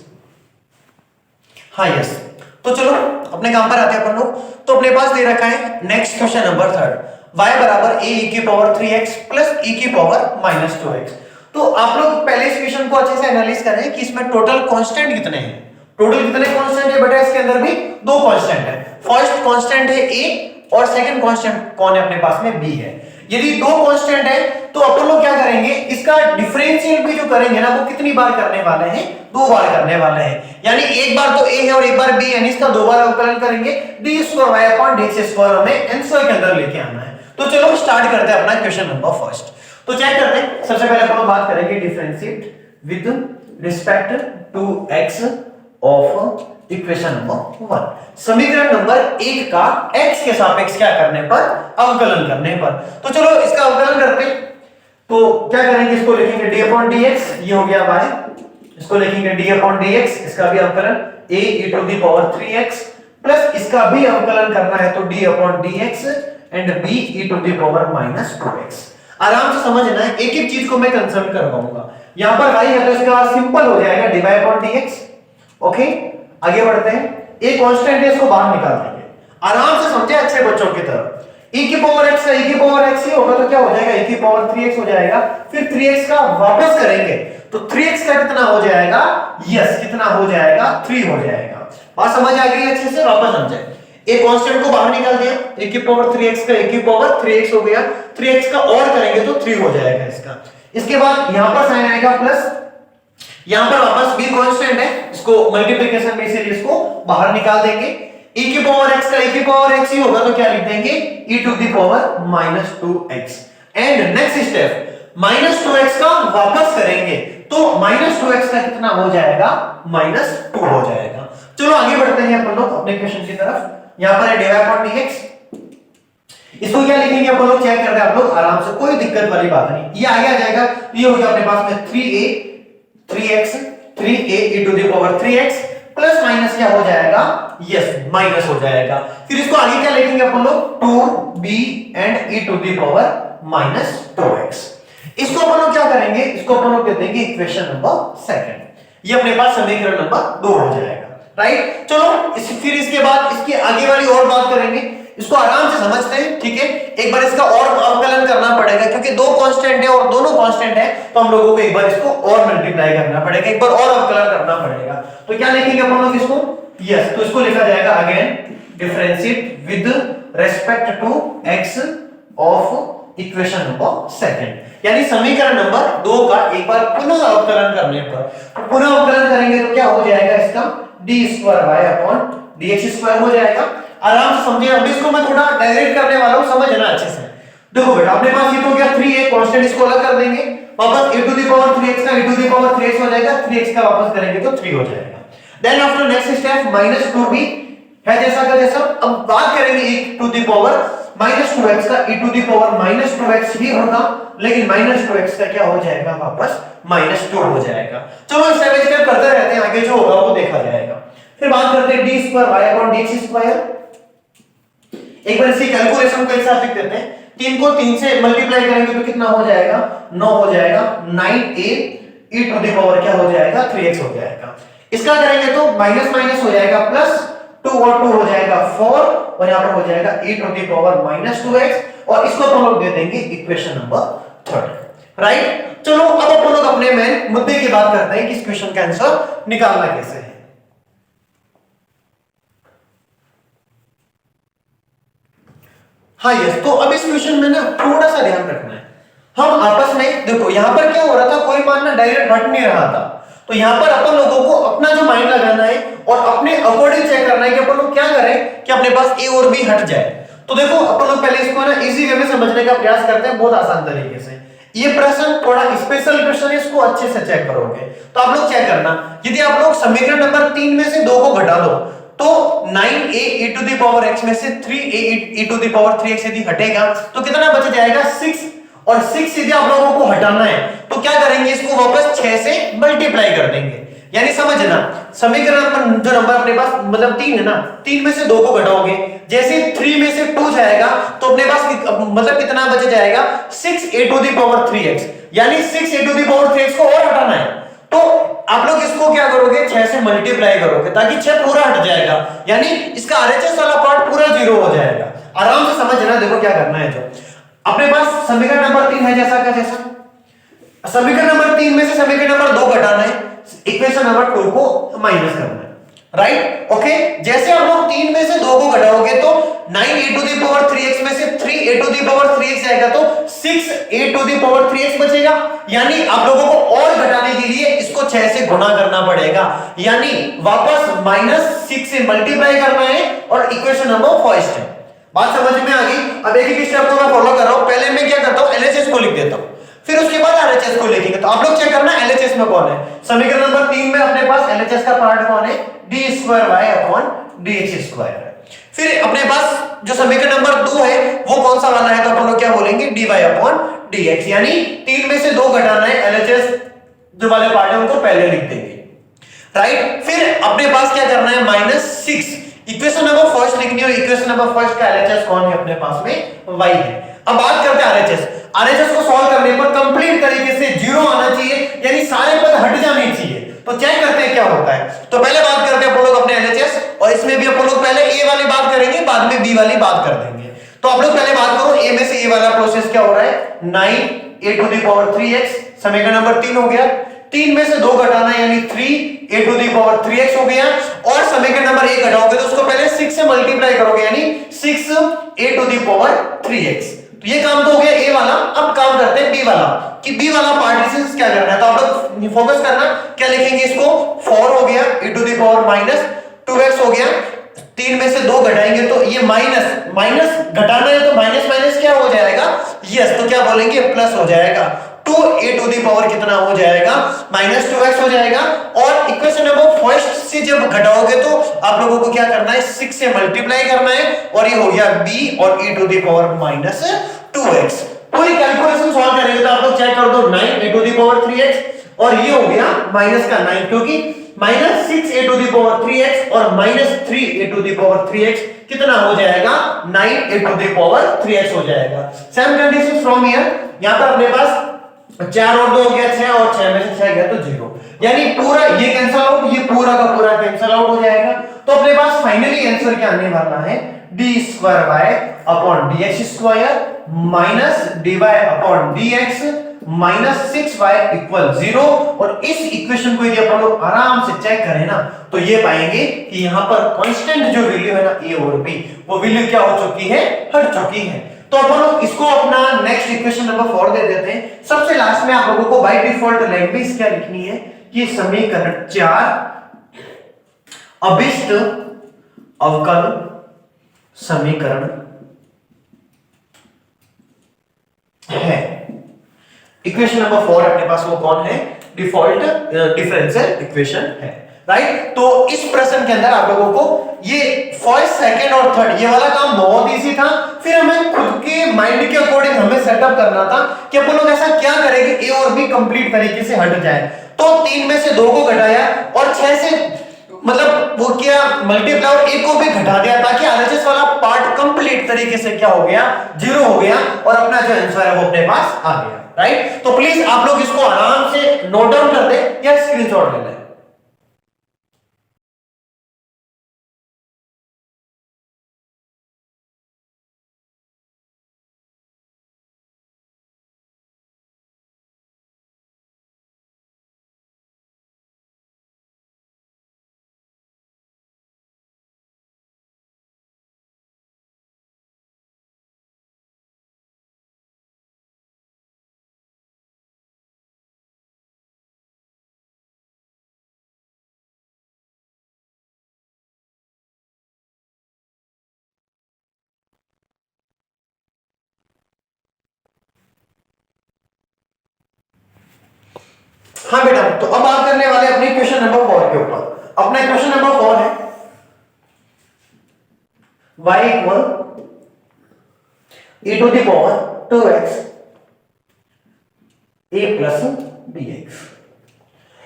हाँ यस, तो चलो अपने काम पर आते हैं अपन लोग। तो अपने पास दे रखा है नेक्स्ट क्वेश्चन नंबर 3, y बराबर a e की पावर 3x प्लस e की पावर माइनस 2x। तो आप लोग पहले इस क्वेश्चन को अच्छे से एनालाइज करें कि इसमें टोटल कांस्टेंट कितने हैं। टोटल कितने कांस्टेंट है बेटा, इसके अंदर भी 2 कांस्टेंट है। फर्स्ट कांस्टेंट है a और सेकंड कांस्टेंट कौन है अपने पास में, b है। यदि 2 कांस्टेंट है तो अपन लोग क्या करेंगे, इसका डिफरेंशियल भी जो करेंगे ना वो कितनी बार करने वाले हैं, 2 बार करने वाले हैं। यानी एक बार तो a है और एक बार b, यानी इसका 2 बार अवकलन करेंगे। d square y upon dx square हमें आंसर के अंदर लेके आना है। तो चलो स्टार्ट करते हैं अपना क्वेश्चन नंबर फर्स्ट। तो चेक करते हैं, सबसे पहले अपन लोग बात करेंगे differentiate with respect to x of equation number 1। समीकरण नंबर 1 का x के सापेक्ष क्या करने पर, अवकलन करने पर। तो चलो इसका अवकलन करते हैं। तो क्या करेंगे, इसको लिखेंगे d अपॉन dx, ये हो गया y, इसको लिखेंगे d अपॉन dx, इसका भी अवकलन a e to the power 3x plus इसका भी अवकलन करना है तो d upon dx and b e to the power minus 2x। आराम से समझना है, एक एक चीज को मैं कंसल्ट कर पाऊंगा। यहां पर y है तो इसका सिंपल हो जाएगा dy अपॉन dx। ओके, आगे बढ़ते हैं। एक कांस्टेंट है, इसको बाहर निकाल देंगे। आराम से समझे अच्छे बच्चों की तरह। e की पावर x है, e की पावर x ही होगा तो क्या हो जाएगा, e की पावर 3x हो जाएगा। फिर 3x का वापस करेंगे तो 3x का कितना हो जाएगा, यस कितना हो जाएगा, 3 हो जाएगा। बात समझ आ गई अच्छे से, वापस समझे। एक कांस्टेंट को बाहर निकाल दिया, e की पावर 3x का e की पावर 3x हो गया, 3x का और करेंगे तो 3 हो जाएगा इसका। इसके बाद यहां पर साइन आएगा प्लस, यहां पर वापस b कांस्टेंट है, इसको मल्टीप्लिकेशन में इसीलिए इसको बाहर निकाल देंगे। e की पावर x का e की पावर x ही होगा तो क्या लिख देंगे, e to the power minus 2x। And next step minus 2x का वापस करेंगे तो माइनस 2x का कितना हो जाएगा, माइनस 2 हो जाएगा। चलो आगे बढ़ते हैं अपन लोग अपने क्वेश्चन की तरफ। यहां पर है dy अपॉन dx, इसको क्या लिखेंगे अपन लोग, चेक करते हैं आप लोग आराम से, कोई दिक्कत वाली बात नहीं। ये आगे आ जाएगा, ये हो गया अपने पास में 3a 3x 3a e to the power 3x plus minus क्या हो जाएगा, यस माइनस हो जाएगा। फिर इसको आगे क्या लिखेंगे अपन लोग, 2b and e to the power minus 2x। इसको अपन लोग क्या करेंगे, इसको अपन लोग कहते हैं इक्वेशन नंबर 2। ये अपने पास समीकरण नंबर 2 हो जाएगा, राइट। चलो फिर इसके बाद इसकी आगे वाली और बात करेंगे। इसको आराम से समझते हैं, ठीक है। एक बार इसका और अवकलन करना पड़ेगा क्योंकि 2 कांस्टेंट है और दोनों कांस्टेंट है, तो हम लोगों को एक बार इसको और मल्टीप्लाई करना पड़ेगा, एक बार और अवकलन करना पड़ेगा। तो क्या लिखेंगे अपन लोग इसको, यस, तो इसको लिखा जाएगा again differentiate with respect to x of equation number 2, यानी समीकरण नंबर 2 का एक बार पुनः अवकलन करने पर, पुनः अवकलन करेंगे तो क्या हो जाएगा इसका, d square y upon dx square हो जाएगा। आराम से समझिए, अब इसको मैं थोड़ा डायरेक्ट करने वाला हूं, समझना अच्छे से। देखो बेटा अपने पास ये तो क्या 3 कांस्टेंट, इसको अलग कर देंगे, वापस e to the power 3x का e to the power 3x हो जाएगा, 3x का वापस करेंगे तो 3 हो जाएगा। देन आफ्टर नेक्स्ट स्टेप -2 भी है जैसा का जैसा। अब बात करेंगे e to the power -2x का, e to the power -2x ही होगा, लेकिन -2x का क्या हो जाएगा वापस -2 हो जाएगा। चलो स्टेप बाय स्टेप करते रहते हैं, आगे जो होगा वो देखा जाएगा। फिर बात करते हैं d2y/dx²। एक बार इसी कैलकुलेशन को एक साथ लिख देते हैं। 3 को 3 से मल्टीप्लाई करेंगे तो कितना हो जाएगा 9 हो जाएगा, 9a e to the power क्या हो जाएगा 3x हो जाएगा। इसका करेंगे तो माइनस माइनस हो जाएगा प्लस, 2 और 2 हो जाएगा 4 और यहां पर हो जाएगा e to the power -2x और इसको हम लोग दे देंगे इक्वेशन नंबर 3, राइट। चलो अब अपन लोग अपने मेन मुद्दे की बात करते हैं कि इस क्वेश्चन का आंसर निकालना कैसे है। हाँ यस, तो अब इस क्वेश्चन में ना थोड़ा सा ध्यान रखना है। हम आपस में देखो यहां पर क्या हो रहा था, कोई मान ना डायरेक्ट हट नहीं रहा था, तो यहां पर अपन लोगों को अपना जो माइंड लगाना है और अपने अकॉर्डिंग चेक करना है कि अपन लोग क्या करें कि अपने पास ए और बी हट जाए। तो देखो अपन लोग पहले इसको ना इजी वे में समझने का प्रयास करते हैं, बहुत आसान तरीके से। ये प्रश्न थोड़ा स्पेशल क्वेश्चन है, इसको अच्छे से चेक करोगे तो आप लोग चेक करना, यदि आप लोग समीकरण नंबर 3 में से 2 को घटा दो तो 9a e to the power x में से 3a e to the power 3x यदि हटेगा तो कितना बच जाएगा 6, और 6 यदि आप लोगों को हटाना है तो क्या करेंगे, इसको वापस 6 से मल्टीप्लाई कर देंगे। यानी समझना समीकरण जो नंबर अपने पास मतलब 3 है ना, 3 में से 2 को घटाओगे, जैसे 3 में से 2 जाएगा तो अपने पास मतलब कितना बच जाएगा 6a to the power 3x, यानी 6a to the power 3x को और हटाना है तो आप लोग इसको क्या करोगे 6 से मल्टीप्लाई करोगे ताकि 6 पूरा हट जाएगा, यानी इसका आरएचएस वाला पार्ट पूरा 0 हो जाएगा। आराम से समझना, देखो क्या करना है। जो अपने पास समीकरण नंबर 3 है जैसा का जैसा, समीकरण नंबर 3 में से समीकरण नंबर 2 घटाना है, इक्वेशन नंबर 2 को माइनस करना है, राइट। ओके, जैसे आप लोग 3 में से 2 को घटाओगे तो 9a to the power 3x में से 3a to the power 3x जाएगा तो 6a to the power 3x बचेगा, यानी आप लोगों को और घटाने के लिए इसको 6 से गुणा करना पड़ेगा, यानी वापस -6 से मल्टीप्लाई करना है और इक्वेशन नंबर फर्स्ट है। बात समझ में आ गई। अब एक एक स्टेप को मैं फॉलो कर रहा हूं। पहले मैं क्या करता हूं, एलएचएस को लिख देता हूं, फिर उसके बाद आरएचएस को लिखेंगे। तो आप लोग चेक करना एलएचएस में कौन है। समीकरण नंबर 3 में अपने पास एलएचएस का पार्ट कौन है, d2y/dx² है। फिर अपने पास जो समीकरण नंबर 2 है वो कौन सा वाला है, तो अपन लोग क्या बोलेंगे dy/dx, यानी 3 में से 2 घटाना है, एलएचएस जो वाले पार्ट है उनको पहले लिख देंगे, राइट। फिर अपने पास क्या करना है -6, इक्वेशन नंबर फर्स्ट लिखनी है, इक्वेशन नंबर फर्स्ट का एलएचएस कौन है अपने पास में y है। अब बात करते हैं आरएचएस। आरएचएस को सॉल्व करने पर कंप्लीट तरीके से 0 आना चाहिए, यानी सारे पद हट जाने चाहिए। तो चेक करते हैं क्या होता है। तो पहले बात करते हैं अपन लोग अपने एलएचएस, और इसमें भी अपन लोग पहले ए वाली बात करेंगे, बाद में बी वाली बात कर देंगे। तो आप लोग पहले बात करो ए में से ए वाला प्रोसेस क्या हो रहा है, 9a to the power 3x, समीकरण नंबर 3 हो गया। 3 में से 2 घटाना है यानी 3a to the power 3x हो गया, और समीकरण नंबर 1 घटाओगे तो उसको पहले 6 से मल्टीप्लाई करोगे, यानी 6a to the power 3x। तो ये काम तो हो गया ए वाला। अब काम करते हैं बी वाला, कि बी वाला पार्टीशंस क्या करना है। तो आप लोग फोकस करना, क्या लिखेंगे इसको, 4 हो गया e to the power -2x हो गया। 3 में से 2 घटाएंगे तो ये माइनस माइनस घटाना है तो माइनस माइनस क्या हो जाएगा, यस, तो क्या बोलेंगे प्लस हो जाएगा। 2a टू द पावर कितना हो जाएगा -2x हो जाएगा। और इक्वेशन नंबर फर्स्ट से जब घटाओगे तो आप लोगों को क्या करना है 6 से मल्टीप्लाई करना है, और ये हो गया b और e to the power -2x। पूरी कैलकुलेशन सॉल्व करेंगे तो आप लोग चेक कर दो 9a to the power 3x, और ये हो गया माइनस का 9, क्योंकि -6a to the power 3x और -3a to the power 3x कितना हो जाएगा 9a to the power 3x हो जाएगा। सेम कंडीशन फ्रॉम हियर, यहां पर अपने पास 4 और 2 हो गया 6, और 6 में से 6 गया तो 0, यानी पूरा ये कैंसिल आउट, ये पूरा का पूरा कैंसिल आउट हो जाएगा। तो अपने पास फाइनली आंसर क्या आने वाला है, d2y/dx² -dy/dx -6y = 0। और इस इक्वेशन को यदि अपन लोग आराम से चेक करें ना तो ये पाएंगे कि यहां पर कांस्टेंट जो वैल्यू है ना a और b, वो वैल्यू क्या हो चुकी है, हट चुकी है। तो अपन लोग इसको अपना नेक्स्ट इक्वेशन नंबर 4 दे देते हैं। सबसे लास्ट में आप लोगों को बाय डिफॉल्ट लैंग्वेज क्या लिखनी है कि समीकरण 4 अभिष्ट अवकल समीकरण इक्वेशन नंबर 4 अपने पास वो कौन है? डिफॉल्ट डिफरेंशियल इक्वेशन है, राइट। तो इस प्रश्न के अंदर आप लोगों को ये फर्स्ट, सेकंड और थर्ड ये वाला काम बहुत इजी था। फिर हमें खुद के माइंड के अकॉर्डिंग हमें सेटअप करना था कि अपन लोग ऐसा क्या करें कि ए और बी कंप्लीट तरीके से हट जाए। तो 3 में से 2 को घटाया और 6 से मतलब वो क्या मल्टीप्लाई और 1 को भी घटा दिया ताकि आरएचएस वाला पार्ट कंप्लीट तरीके से क्या हो गया? 0 हो गया और अपना जो आंसर है वो अपने पास आ गया, राइट। तो प्लीज आप लोग इसको आराम से नोट डाउन कर दे या स्क्रीनशॉट ले लें। हाँ बेटा, तो अब आप करने वाले अपने क्वेश्चन नंबर 4 के ऊपर। अपना क्वेश्चन नंबर 4 है y equal e to the power 2x a plus bx।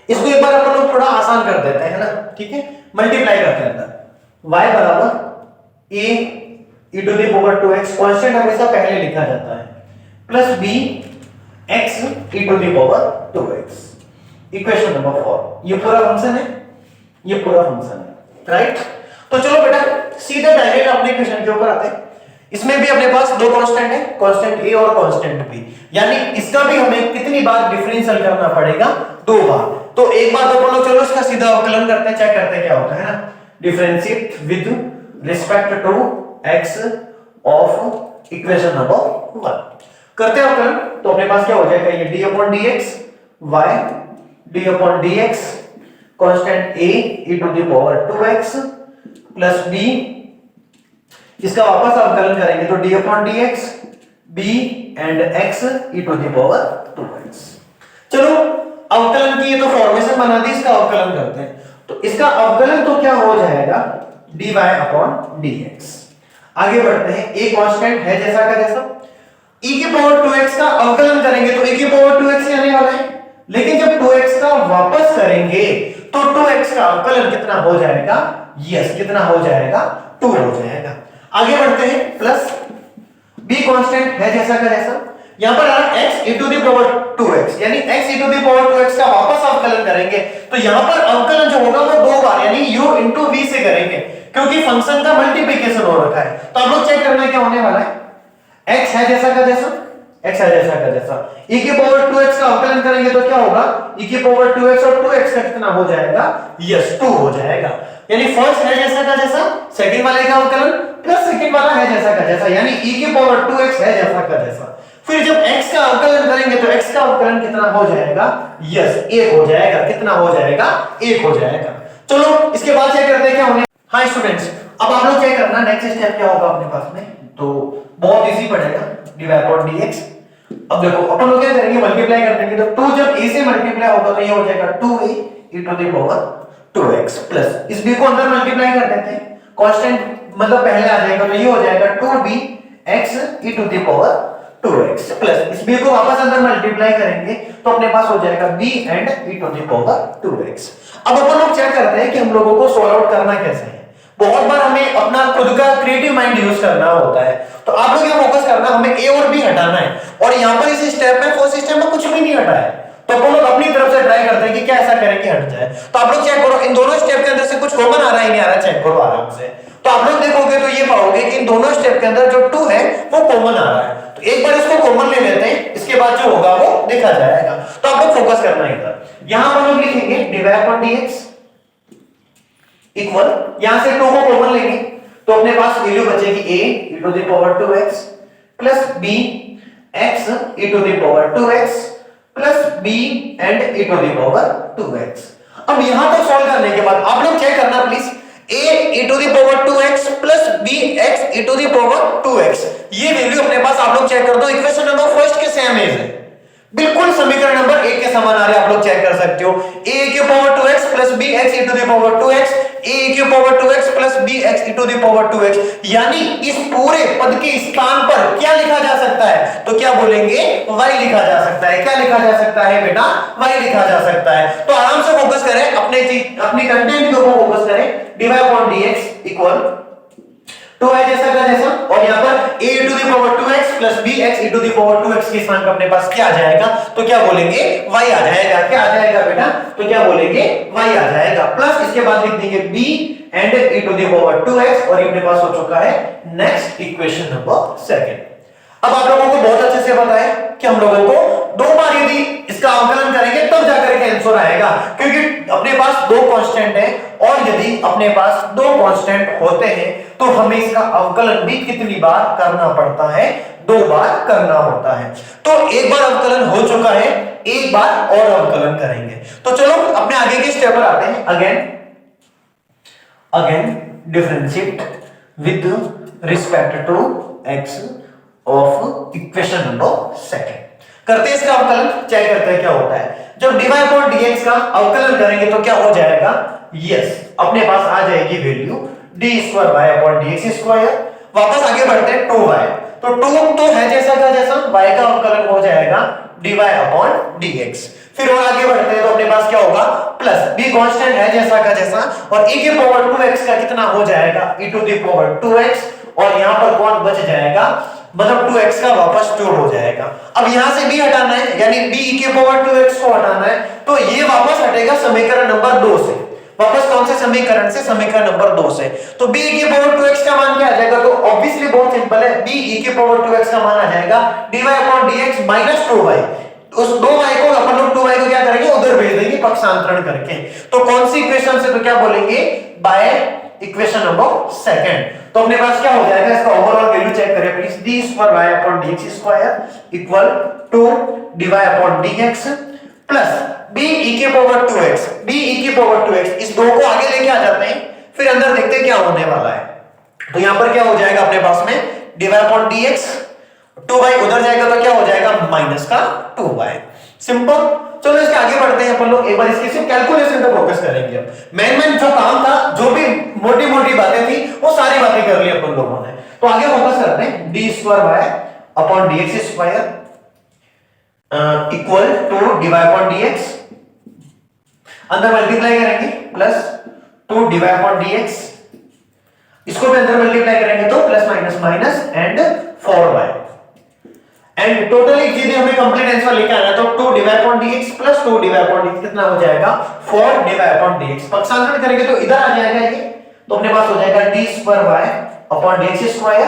इसको एक बार अपन लोग थोड़ा आसान कर देते हैं, है ना, ठीक है। मल्टीप्लाई करते हैं अंदर y बराबर a e to the power 2x, constant हमेशा पहले लिखा जाता है, plus b x e to the power 2x। Equation number 4 ये पूरा फंक्शन है, ये पूरा फंक्शन है, राइट। तो चलो बेटा सीधे डायरेक्ट अपने क्वेश्चन के ऊपर आते हैं। इसमें भी अपने पास 2 कांस्टेंट है, कांस्टेंट a और कांस्टेंट b, यानी इसका भी हमें कितनी बार डिफरेंशियल करना पड़ेगा? 2 बार। तो एक बार तो बोलो चलो इसका सीधा अवकलन करते हैं, चेक करते हैं क्या होता है ना। Differentiate with respect to x of equation number 1 करते हैं अवकलन। तो अपने पास क्या हो जाएगा? ये d upon dx y d upon dx constant a e to the power 2x plus b, इसका वापस अवकलन करेंगे तो d upon dx b and x e to the power 2x। चलो अवकलन की ये तो फॉर्मेशन बना दी, इसका अवकलन करते हैं। तो इसका अवकलन तो क्या हो जाएगा? dy upon dx। आगे बढ़ते हैं, a कांस्टेंट है जैसा का जैसा, e की पावर 2x का अवकलन करेंगे तो e की पावर 2x ही आने वाला है, लेकिन जब 2x का वापस करेंगे तो 2x का अवकलन कितना हो जाएगा? यस, कितना हो जाएगा? 2 हो जाएगा। आगे बढ़ते हैं, प्लस b कांस्टेंट है जैसा का जैसा, यहां पर आ रहा x e to the power 2x, यानी x e to the power 2x का वापस अवकलन करेंगे तो यहां पर अवकलन जो होगा वो 2 बार यानी u into v से करेंगे, क्योंकि फंक्शन का मल्टीप्लिकेशन हो रखा है। तो आप लोग चेक करना क्या होने वाला है? x है जैसा का जैसा, x है जैसा का जैसा, e की पावर 2x का अवकलन करेंगे तो क्या होगा? e की पावर 2x और 2x का कितना हो जाएगा? यस, 2 हो जाएगा। यानी फर्स्ट है जैसा का जैसा, सेकंड वाले का अवकलन प्लस सेकंड वाला है जैसा का जैसा, यानी e की पावर 2x है जैसा का जैसा। फिर जब x का अवकलन करेंगे तो x का अवकलन कितना हो जाएगा? यस, 1 हो जाएगा। कितना हो जाएगा? 1 हो जाएगा। चलो इसके बाद चेक करते हैं क्या होने। हाँ स्टूडेंट्स, अब आप लोग चेक करना नेक्स्ट स्टेप क्या होगा अपने पास में, तो बहुत इजी पड़ेगा, dy upon dx। अब देखो अपन लोग क्या करेंगे? मल्टीप्लाई कर देंगे तो 2 जब a से मल्टीप्लाई होगा तो ये हो जाएगा 2a e to the power 2x plus इस b को अंदर मल्टीप्लाई कर देते हैं, कांस्टेंट मतलब पहले आ जाएगा तो ये हो जाएगा 2b x e to the power 2x plus इस b को वापस अंदर मल्टीप्लाई करेंगे तो अपने पास हो जाएगा b and e to the power 2x। अब अपन लोग चेक करते हैं कि हम लोगों को सॉल्व आउट करना कैसे है। बहुत बार हमें अपना खुद का क्रिएटिव माइंड यूज करना होता है, तो आप लोग ये फोकस करना हमें a और b हटाना है, और यहाँ पर इस स्टेप में फर्स्ट स्टेप में कुछ भी नहीं हटा है, तो अपन लोग अपनी तरफ से ट्राई करते हैं कि क्या ऐसा करें कि हट जाए। तो आप लोग चेक करो इन दोनों स्टेप के अंदर से कुछ कॉमन आ रहा है नहीं आ रहा, चेक करो आराम से। तो आप लोग देखोगे तो ये पाओगे कि इन दोनों स्टेप के अंदर जो 2 है वो कॉमन आ रहा है, तो एक बार इसको कॉमन ले लेते हैं, इसके बाद जो होगा वो देखा जाएगा। तो आप लोग फोकस करना है इधर। यहां पर लोग लिखेंगे dy upon dx इक्वल, यहां से 2 को कॉमन लेंगे तो अपने पास वैल्यू बचेगी a e to the power 2x plus b x e to the power 2x plus b and e to the power 2x। अब यहां तक सॉल्व करने के बाद आप लोग चेक करना please, a e to the power 2x plus b x e to the power 2x, ये वैल्यू अपने पास आप लोग चेक कर दो, इक्वेशन नंबर फर्स्ट के सेम है, बिल्कुल समीकरण नंबर 1 के समान आ रहे, आप लोग चेक कर सकते हो। a की power 2x plus bx e to the power 2x, a की power 2x plus bx e to the power 2x, यानी इस पूरे पद के स्थान पर क्या लिखा जा सकता है? तो क्या बोलेंगे? y लिखा जा सकता है। क्या लिखा जा सकता है बेटा? y लिखा जा सकता है। तो आराम से फोकस करें अपने कंटेंट के ऊपर फोकस करें। dy upon dx equal 2y जैसा का जैसा, और यहाँ पर a to the power 2x plus bx e to the power 2x के स्थान पर अपने पास क्या आ जाएगा? तो क्या बोलेंगे? y आ जाएगा। क्या आ जाएगा बेटा? तो क्या बोलेंगे? y आ जाएगा। प्लस इसके बाद लिख देंगे b and e to the power 2x, और ये अपने पास हो चुका है नेक्स्ट इक्वेशन नंबर 2। अब आप लोगों को बहुत अच्छे से पता है कि हम लोगों को दो बार यदि इसका अवकलन करेंगे तब जाकर के आंसर आएगा, क्योंकि अपने पास दो कांस्टेंट है, और यदि अपने पास दो कांस्टेंट होते हैं तो हमें इसका अवकलन भी कितनी बार करना पड़ता है? दो बार करना होता है। तो एक बार अवकलन हो चुका है, एक बार और अवकलन करेंगे। तो चलो अपने आगे के स्टेप पर आते हैं। Again differentiate with respect to x of equation number 2। करते हैं इसका अवकलन, चेक करते हैं क्या होता है। जब dy अपॉन dx का अवकलन करेंगे तो क्या हो जाएगा? यस, अपने पास आ जाएगी value d square y upon dx square. वापस आगे बढ़ते हैं 2y, तो 2 तो है जैसा का जैसा, y का अवकलन हो जाएगा dy अपॉन dx। फिर और आगे बढ़ते हैं तो अपने पास क्या होगा? प्लस b कांस्टेंट है जैसा का जैसा, और e के पावर 2x का कितना हो जाएगा? e to the power 2x, और यहां पर कौन बच जाएगा? मतलब 2x का वापस 2 हो जाएगा। अब यहां से b हटाना है, यानी b e के पावर 2x को हटाना है, तो ये वापस हटेगा समीकरण नंबर 2 से। वापस कौन से समीकरण से? समीकरण नंबर 2 से। तो b e के पावर 2x का मान क्या आ जाएगा? तो ऑब्वियसली बहुत सिंपल है, b e के पावर 2x का मान आ जाएगा dy upon dx minus 2y। उस 2y को अपन लोग 2y को क्या करेंगे? उधर भेज देंगे पक्षांतरण करके। तो कौन सी इक्वेशन से? तो क्या बोलेंगे? By equation number 2। तो अपने पास क्या हो जाएगा? इसका ओवरऑल वैल्यू चेक करें please. d square y upon dx square equal to dy upon dx plus b e के पावर 2x, b e के पावर 2x, इस दो को आगे लेके आ जाते हैं, फिर अंदर देखते हैं क्या होने वाला है। तो यहां पर क्या हो जाएगा अपने पास में? dy अपॉन dx, 2y उधर जाएगा तो क्या हो जाएगा? माइनस का 2y। सिंपल। चलो इसके आगे बढ़ते हैं अपन लोग, एक बार इसके सिर्फ कैलकुलेशन पे फोकस करेंगे। अब मेन जो काम था, जो भी मोटी मोटी बातें थी, वो सारी बातें कर ली अपन लोगों ने। तो आगे फोकस करते हैं। d square y upon dx square equal to dy upon dx, अंदर मल्टीप्लाई करेंगे प्लस 2 dy अपॉन dx, इसको भी अंदर मल्टीप्लाई करेंगे तो plus minus minus and 4y, and totally यदि हमें कंप्लीट आंसर लेके आना है तो 2 dy upon dx plus 2 dy upon dx कितना हो जाएगा? 4 dy अपॉन dx। पक्षांतरण करेंगे तो इधर आ जाएगा ये, तो अपने पास हो जाएगा d square y upon dx square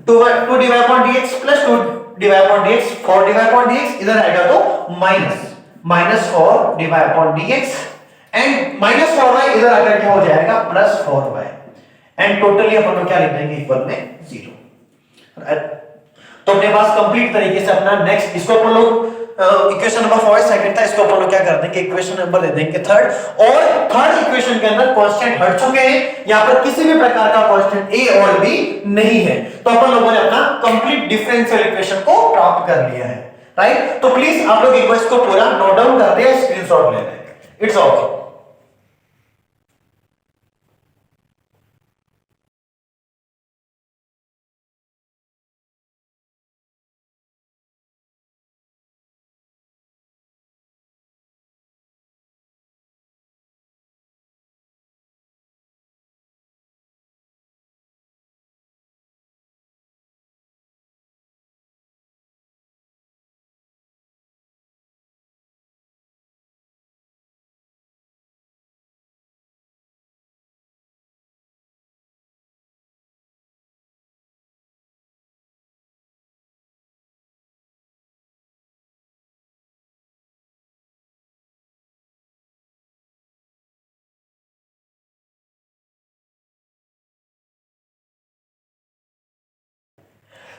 2 dy upon dx plus 2 dy upon dx, 4 dy upon dx, इधर आएगा तो minus 4 dy upon dx, and minus 4y इधर आकर क्या हो जाएगा? प्लस 4y, एंड टोटली अपन लोग क्या लिख देंगे? इक्वल में 0। तो अपने पास कंप्लीट तरीके से अपना नेक्स्ट, इसको अपन लोग इक्वेशन नंबर 4 सेकंड था, इसको अपन लोग क्या कर देंगे? इक्वेशन नंबर दे देंगे 3rd, और 3rd इक्वेशन के अंदर कांस्टेंट हट चुके हैं, यहां पर किसी भी प्रकार का कांस्टेंट a और b नहीं है, तो अपन लोगों ने अपना कंप्लीट डिफरेंशियल इक्वेशन को प्राप्त कर लिया है, राइट। तो प्लीज आप लोग एक बार इसको पूरा नोट डाउन करते हैं, स्क्रीनशॉट ले लें, इट्स ओके।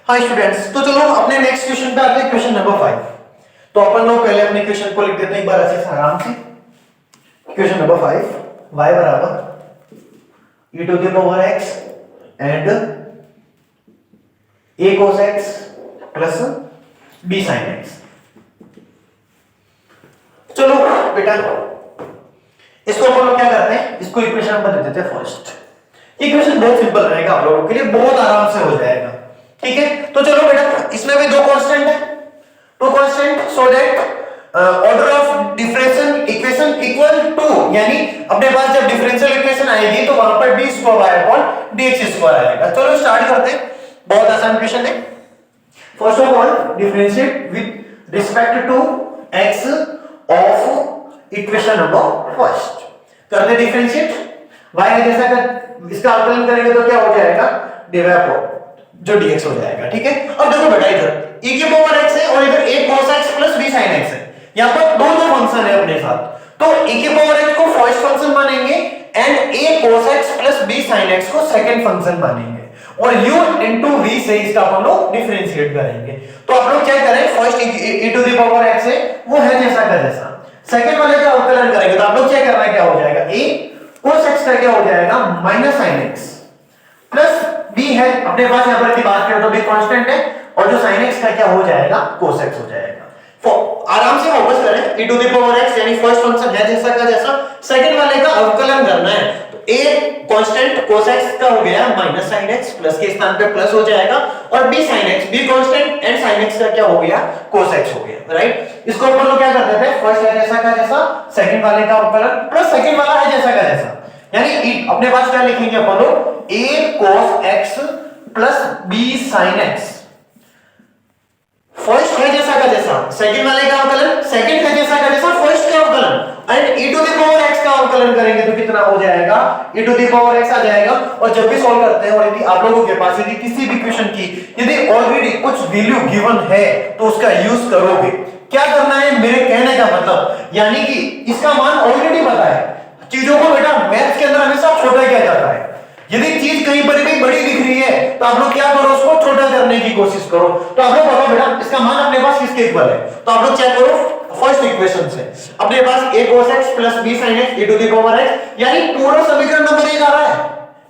हाय स्टूडेंट्स, तो चलो अपने नेक्स्ट क्वेश्चन पे आते हैं, क्वेश्चन नंबर 5। तो अपन लोग पहले अपने क्वेश्चन को लिख देते हैं एक बार अच्छे से आराम से। क्वेश्चन नंबर 5, y बराबर e to the power x and a cos x plus b sin x। बेटा इसको अपन लोग क्या करते हैं, इसको इक्वेशन नंबर दे देते हैं फर्स्ट। इक्वेशन बहुत सिंपल रहेगा आप लोगों के लिए, बहुत आराम से हो जाएगा। ठीक है, तो चलो बेटा इसमें भी दो कांस्टेंट है, two constant, so that order of differential equation equal to, यानी अपने पास जब डिफरेंशियल इक्वेशन आएगी तो वहां पर d square y upon dx square आएगा। चलो स्टार्ट करते हैं, बहुत आसान क्वेश्चन है। First of all differentiate with respect to x of equation number first. करते डिफरेंशिएट, y है जैसा कर इसका अवकलन करेंगे तो क्या हो जाएगा, dy अपॉन जो dx हो जाएगा। ठीक है, अब देखो बेटा इधर e की पावर x है और इधर a cos x plus b sin x है, यहां पर दो फंक्शन है अपने साथ, तो e की पावर x को फर्स्ट फंक्शन मानेंगे and a cos x plus b sin x को सेकंड फंक्शन मानेंगे और u into v से इसका अपन लोग डिफरेंशिएट करेंगे। तो आप लोग क्या करें, first e to the power x है वो है जैसा का जैसा, सेकंड वाले का अवकलन करेंगे तो आप लोग चेक करना है क्या हो जाएगा, a cos x का क्या हो जाएगा minus sin x plus b है अपने पास, यहां पर की बात करें तो b कांस्टेंट है और जो sin x का क्या हो जाएगा cos x हो जाएगा। आराम से वापस करें, e to the power x यानी फर्स्ट फंक्शन है जैसा का जैसा, सेकंड वाले का अवकलन करना है तो a कांस्टेंट cos x का हो गया माइनस sin x, प्लस के स्थान पे प्लस हो जाएगा और b sin x, b constant and sin x का क्या हो गया cos x हो गया, राइट। इसको अपन लोग क्या कर देते हैं, फर्स्ट है जैसा का जैसा, सेकंड वाले का अवकलन प्लस सेकंड वाला है जैसा का जैसा, यानी अपने पास क्या लिखेंगे अपन लोग, a cos x plus b sin x, first है जैसा का जैसा, सेकंड वाले का अवकलन, सेकंड है जैसा का जैसा, फर्स्ट का अवकलन and e to the power x का अवकलन करेंगे तो कितना हो जाएगा, e to the power x आ जाएगा। और जब भी सॉल्व करते हैं और यदि आप लोगों के पास यदि किसी भी क्वेश्चन की यदि ऑलरेडी कुछ वैल्यू गिवन है तो उसका यूज करोगे। क्या करना है मेरे कहने का मतलब, यानी कि इसका मान ऑलरेडी पता है, चीजों को बेटा मैथ्स के अंदर हमेशा छोटा किया जाता है, यदि चीज कहीं पर भी बड़ी दिख रही है तो आप लोग क्या करो, उसको छोटा करने की कोशिश करो। तो आप लोग बताओ बेटा इसका मान अपने पास किसके इक्वल है, तो आप लोग चेक करो फर्स्ट इक्वेशन से, अपने पास a cos x plus b sin x e to the power x, यानी पूरा समीकरण नंबर 1 आ रहा है।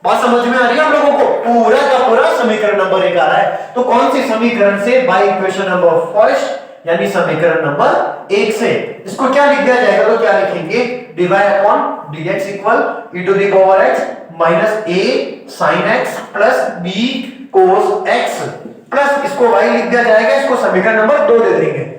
बात समझ में आ रही है आप लोगों को, पूरा का पूरा समीकरण नंबर 1 आ रहा है। तो कौन सी समीकरण से, बाय इक्वेशन नंबर फर्स्ट यानी समीकरण नंबर 1 से इसको क्या लिख दिया जाएगा, तो क्या लिखेंगे, dy upon dx equal e to the power x minus a sin x plus b cos x plus इसको y लिख दिया जाएगा, इसको समीकरण नंबर 2 दे देंगे।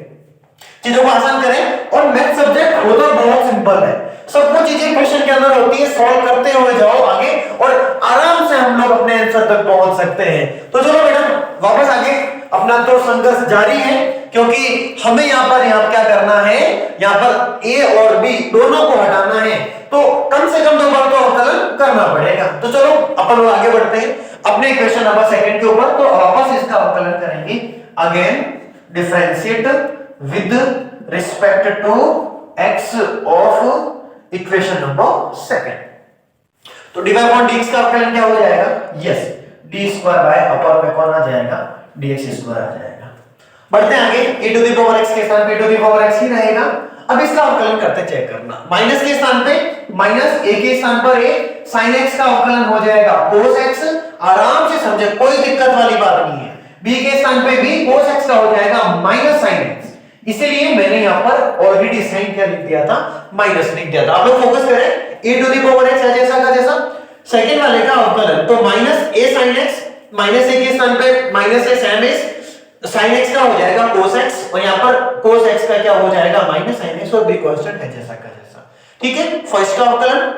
चीजों को आसान करें और मैथ सब्जेक्ट होता बहुत सिंपल है, सब कुछ चीजें क्वेश्चन के अंदर होती है, सॉल्व करते हुए जाओ आगे और आराम से हम लोग अपने आंसर तक पहुंच सकते हैं। तो चलो बेटा वापस आगे, अपना तो संघर्ष जारी है क्योंकि हमें यहाँ पर क्या करना है, यहाँ पर a और b दोनों को हटाना है, तो कम से कम 2 बार तो अवकलन करना पड़ेगा। तो चलो अपन लोग आगे बढ़ते हैं अपने इक्वेशन नंबर सेकंड के ऊपर। तो वापस इसका अवकलन करेंगे, again differentiate with respect to x of equation number second. तो dy अपॉन dx का अवकलन क्या हो जाएगा, yes d square by upper में कौन आ जाएगा, dx स्क्वायर आ जाएगा। बढ़ते हैं आगे, e to the power x के स्थान पे e to the power x ही रहेगा। अब इसका अवकलन करते चेक करना, माइनस के स्थान पे माइनस, a के स्थान पर a, sin x का अवकलन हो जाएगा cos x, आराम से समझे कोई दिक्कत वाली बात नहीं है। b के स्थान पे b cos x का हो जाएगा माइनस sin x, इसीलिए मैंने यहां पर ऑलरेडी साइन क्या लिख दिया था, माइनस लिख दिया था। आप लोग फोकस करें, e to the power x है जैसा का जैसा, सेकंड वाले का अवकलन तो minus a sin x, minus a के स्थान पे minus a sin x, sin x का हो जाएगा cos x और यहां पर cos x का क्या हो जाएगा माइनस sin x और b कांस्टेंट है जैसा का जैसा। ठीक है, फर्स्ट का अवकलन,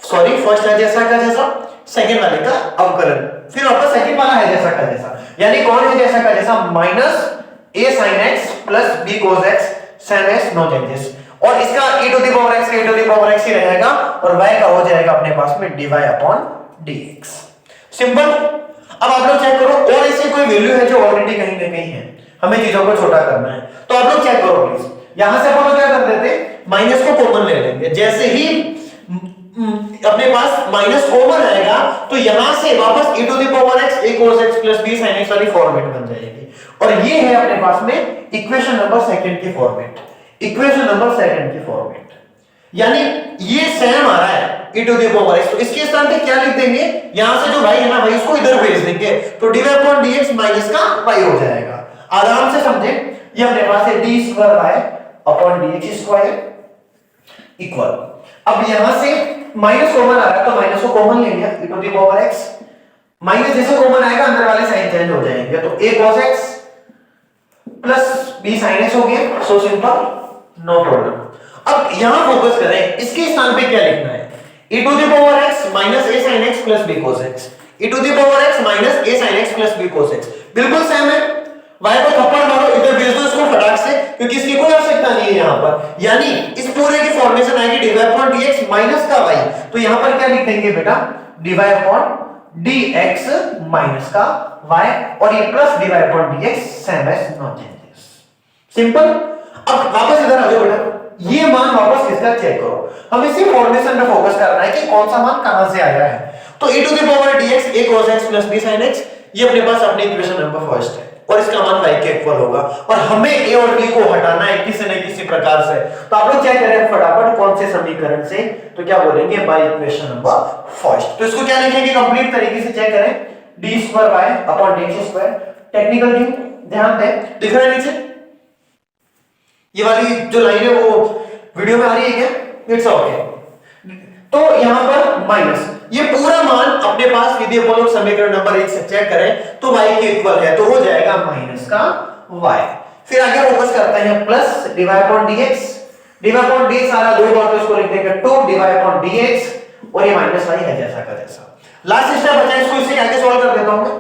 सॉरी फर्स्ट है जैसा का जैसा, सेकंड वाले का अवकलन, फिर वापस सेकंड वाला है जैसा का जैसा, यानी कौन है जैसा का जैसा, minus a sin x plus b cos x sin x no changes, और इसका e to the power x का e to the power x ही रहेगा और y का हो जाएगा अपने पास में dy अपॉन dx। सिंपल। अब आप लोग चेक करो और ऐसी कोई वैल्यू है जो ऑलरेडी कहीं ना कहीं है, हमें चीजों को छोटा करना है, तो आप लोग चेक करो प्लीज। यहां से अपन लोग क्या कर देते, माइनस को कॉमन ले लेंगे, जैसे ही अपने पास माइनस कॉमन आएगा तो यहां से वापस e to the power x a cos x plus b sin x वाली फॉर्मेट बन जाएगी और ये है अपने पास में इक्वेशन नंबर सेकंड की फॉर्मेट, इक्वेशन नंबर सेकंड की फॉर्मेट, यानी ये सेम आ रहा है e to the power x, तो इसके स्थान पे क्या लिख देंगे, यहां से जो y है ना भाई उसको इधर भेज देंगे, तो dy अपॉन dx माइनस का y हो जाएगा। आराम से समझे, ये अपने पास है d square y upon dx square equal. अब यहां से माइनस कॉमन आ रहा है तो माइनस को कॉमन ले लिया, e to the power x। Minus जैसे कॉमन आएगा अंदर वाले साइन चेंज हो जाएंगे, तो a cos x plus b sin x हो गया। So simple, no problem. अब यहां फोकस करें, इसके स्थान पे क्या लिखना है, e to the power x minus a sin x plus b cos x, e to the power x minus a sin x plus b cos x। बिल्कुल सेम है। y को थप्पड़ मारो, इधर भेज दो इसको फटाक से, क्योंकि इसकी कोई आवश्यकता नहीं है यहां पर। यानी इस पूरे की फॉर्मेशन आएगी dy अपॉन dx माइनस का y। तो यहां पर क्या लिख देंगे बेटा, dy अपॉन dx माइनस का y, और ये plus dy upon dx same as no changes. Simple. अब वापस इधर आ जाओ बेटा, ये मान वापस किसका चेक करो, हम इसी फॉर्मेशन पे फोकस करना है कि कौन सा मान कहां से आया है। तो e to the power dx a cos x plus b sin x, ये अपने पास अपनी इक्वेशन नंबर फर्स्ट है, और इसका मान y के इक्वल होगा, और हमें a और b को हटाना है किसी न किसी प्रकार से। तो आप लोग क्या करें फटाफट, कौन से समीकरण से, तो क्या बोलेंगे, बाय इक्वेशन नंबर फर्स्ट। तो इसको क्या लिखेंगे, कंप्लीट तरीके से चेक करें, d square y upon dx square. Technical new ध्यान दें, दिख रहा है नीचे ये वाली जो लाइन है वो वीडियो में आ रही है क्या, इट्स ओके। तो यहां पर माइनस, ये पूरा मान अपने पास विधि अपलोड समीकरण नंबर 1 से चेक करें तो y के इक्वल है, तो हो जाएगा माइनस का y। फिर आगे फोकस करते हैं, plus dy upon dx, dy upon dx आ रहा, दो बार तो इसको लिख देंगे 2 dy अपॉन dx, और ये माइनस y है जैसा का जैसा। लास्ट स्टेप बचा, इसको इससे आगे सॉल्व कर देता हूं मैं,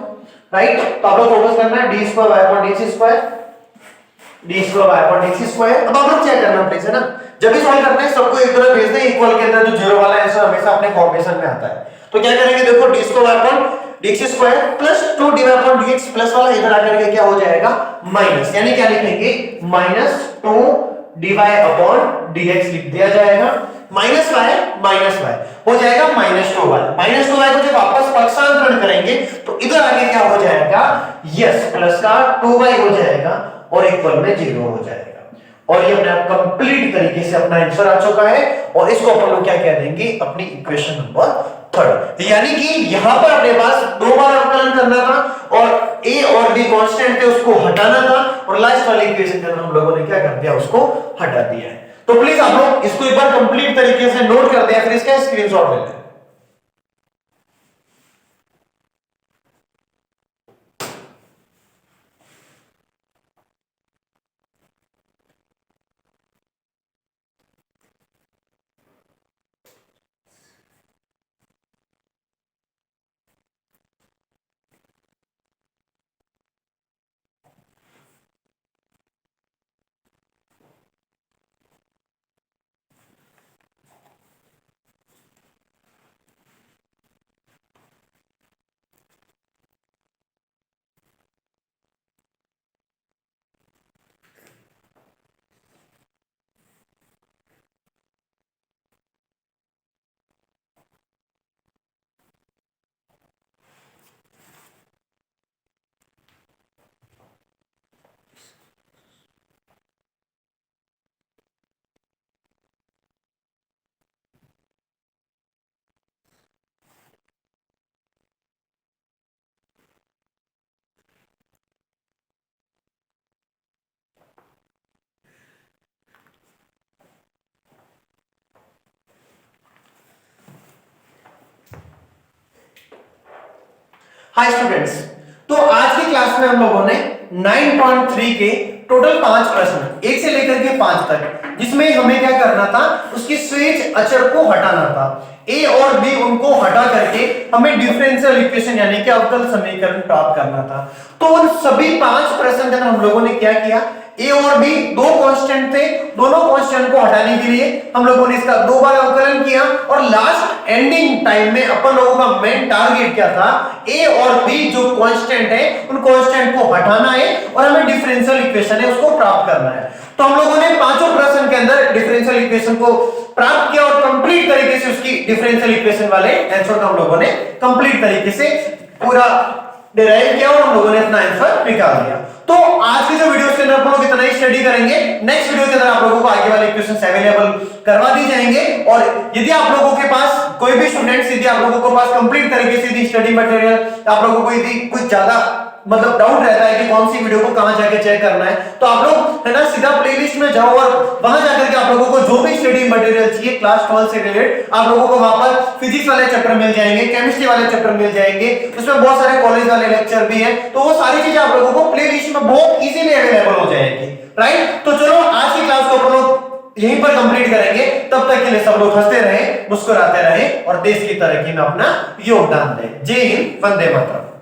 राइट। तो आप लोग फोकस करना है d square y upon dx square, d square y upon dx square. अब आप लोग चेक करना प्लीज, है ना, जब भी सॉल्व करना है सबको एक तरफ भेज दें, इक्वल के अंदर जो जीरो वाला आंसर हमेशा अपने फॉर्मेशन में आता है। तो क्या करेंगे, देखो d square y upon dx square plus 2 dy upon dx plus वाला इधर आकर के क्या हो जाएगा, माइनस, यानी क्या लिखेंगे, माइनस 2 dy अपॉन dx लिख दिया जाएगा, माइनस y हो जाएगा माइनस 2y। माइनस 2y को जब वापस पक्षांतरण करेंगे तो इधर आगे क्या हो जाएगा, यस प्लस का 2y हो जाएगा, और इक्वल में 0 हो जाएगा। और ये अपने आप कंप्लीट तरीके से अपना आंसर आ चुका है, और इसको अपन लोग क्या कह देंगे, अपनी इक्वेशन नंबर थर्ड। यानी कि यहां पर अपने पास दो बार अवकलन करना था, और a और b कांस्टेंट थे उसको हटाना था, और लास्ट वाली इक्वेशन के अंदर हम लोगों ने क्या कर दिया, उसको हटा दिया है। तो प्लीज आप लोग इसको एक बार कंप्लीट तरीके से नोट कर दिया, फिर इसका स्क्रीनशॉट ले लें। हाय स्टूडेंट्स, तो आज की क्लास में हम लोगों ने 9.3 के टोटल 5 प्रश्न 1 से लेकर के 5 तक, जिसमें हमें क्या करना था, उसकी स्वेज अचर को हटाना था। a और b उनको हटा करके हमें डिफरेंशियल इक्वेशन यानी कि अवकल समीकरण प्राप्त करना था। तो उन सभी 5 प्रश्न के अंदर हम लोगों ने क्या किया, a और b दो कांस्टेंट थे, दोनों कांस्टेंट को हटाने के लिए हम लोगों ने इसका दो बार अवकलन किया, और लास्ट एंडिंग टाइम में अपन लोगों का मेन टारगेट क्या था, a और b जो कांस्टेंट है उन कांस्टेंट को हटाना है, और हमें डिफरेंशियल इक्वेशन है उसको प्राप्त करना है। तो हम लोगों ने पांचों प्रश्न के अंदर डिफरेंशियल इक्वेशन को प्राप्त किया, और कंप्लीट तरीके से उसकी डिफरेंशियल इक्वेशन वाले आंसर को हम लोगों ने कंप्लीट तरीके से पूरा डिराइव किया, और हम लोगों ने अपना आंसर निकाल दिया। तो आज की जो वीडियो के अंदर अपन लोग इतना ही स्टडी करेंगे, नेक्स्ट वीडियो के अंदर आप लोगों को आगे वाले इक्वेशंस अवेलेबल करवा दी जाएंगे। और यदि आप लोगों के पास कोई भी स्टूडेंट्स, यदि आप लोगों के पास कंप्लीट तरीके से स्टडी मटेरियल, आप लोगों को यदि कुछ ज्यादा मतलब डाउट रहता है कि कौन सी वीडियो को कहां जाके चेक करना है, तो आप लोग है ना सीधा प्लेलिस्ट में जाओ और वहां जाकर के आप लोगों को जो भी स्टडी मटेरियल चाहिए क्लास 12 से रिलेटेड आप लोगों को वहां पर फिजिक्स वाले चैप्टर मिल जाएंगे, केमिस्ट्री वाले चैप्टर मिल जाएंगे, उसमें बहुत सारे कॉलेज वाले लेक्चर भी हैं, तो वो सारी चीजें आप लोगों को प्लेलिस्ट में बहुत इजीली अवेलेबल हो जाएगी। राइट, तो चलो आज की क्लास को अपन लोग यहीं पर कंप्लीट करेंगे। तब तक के लिए सब लोग हंसते रहे, मुस्कुराते रहे और देश की तरक्की में अपना योगदान दें। जय हिंद, वंदे मातरम।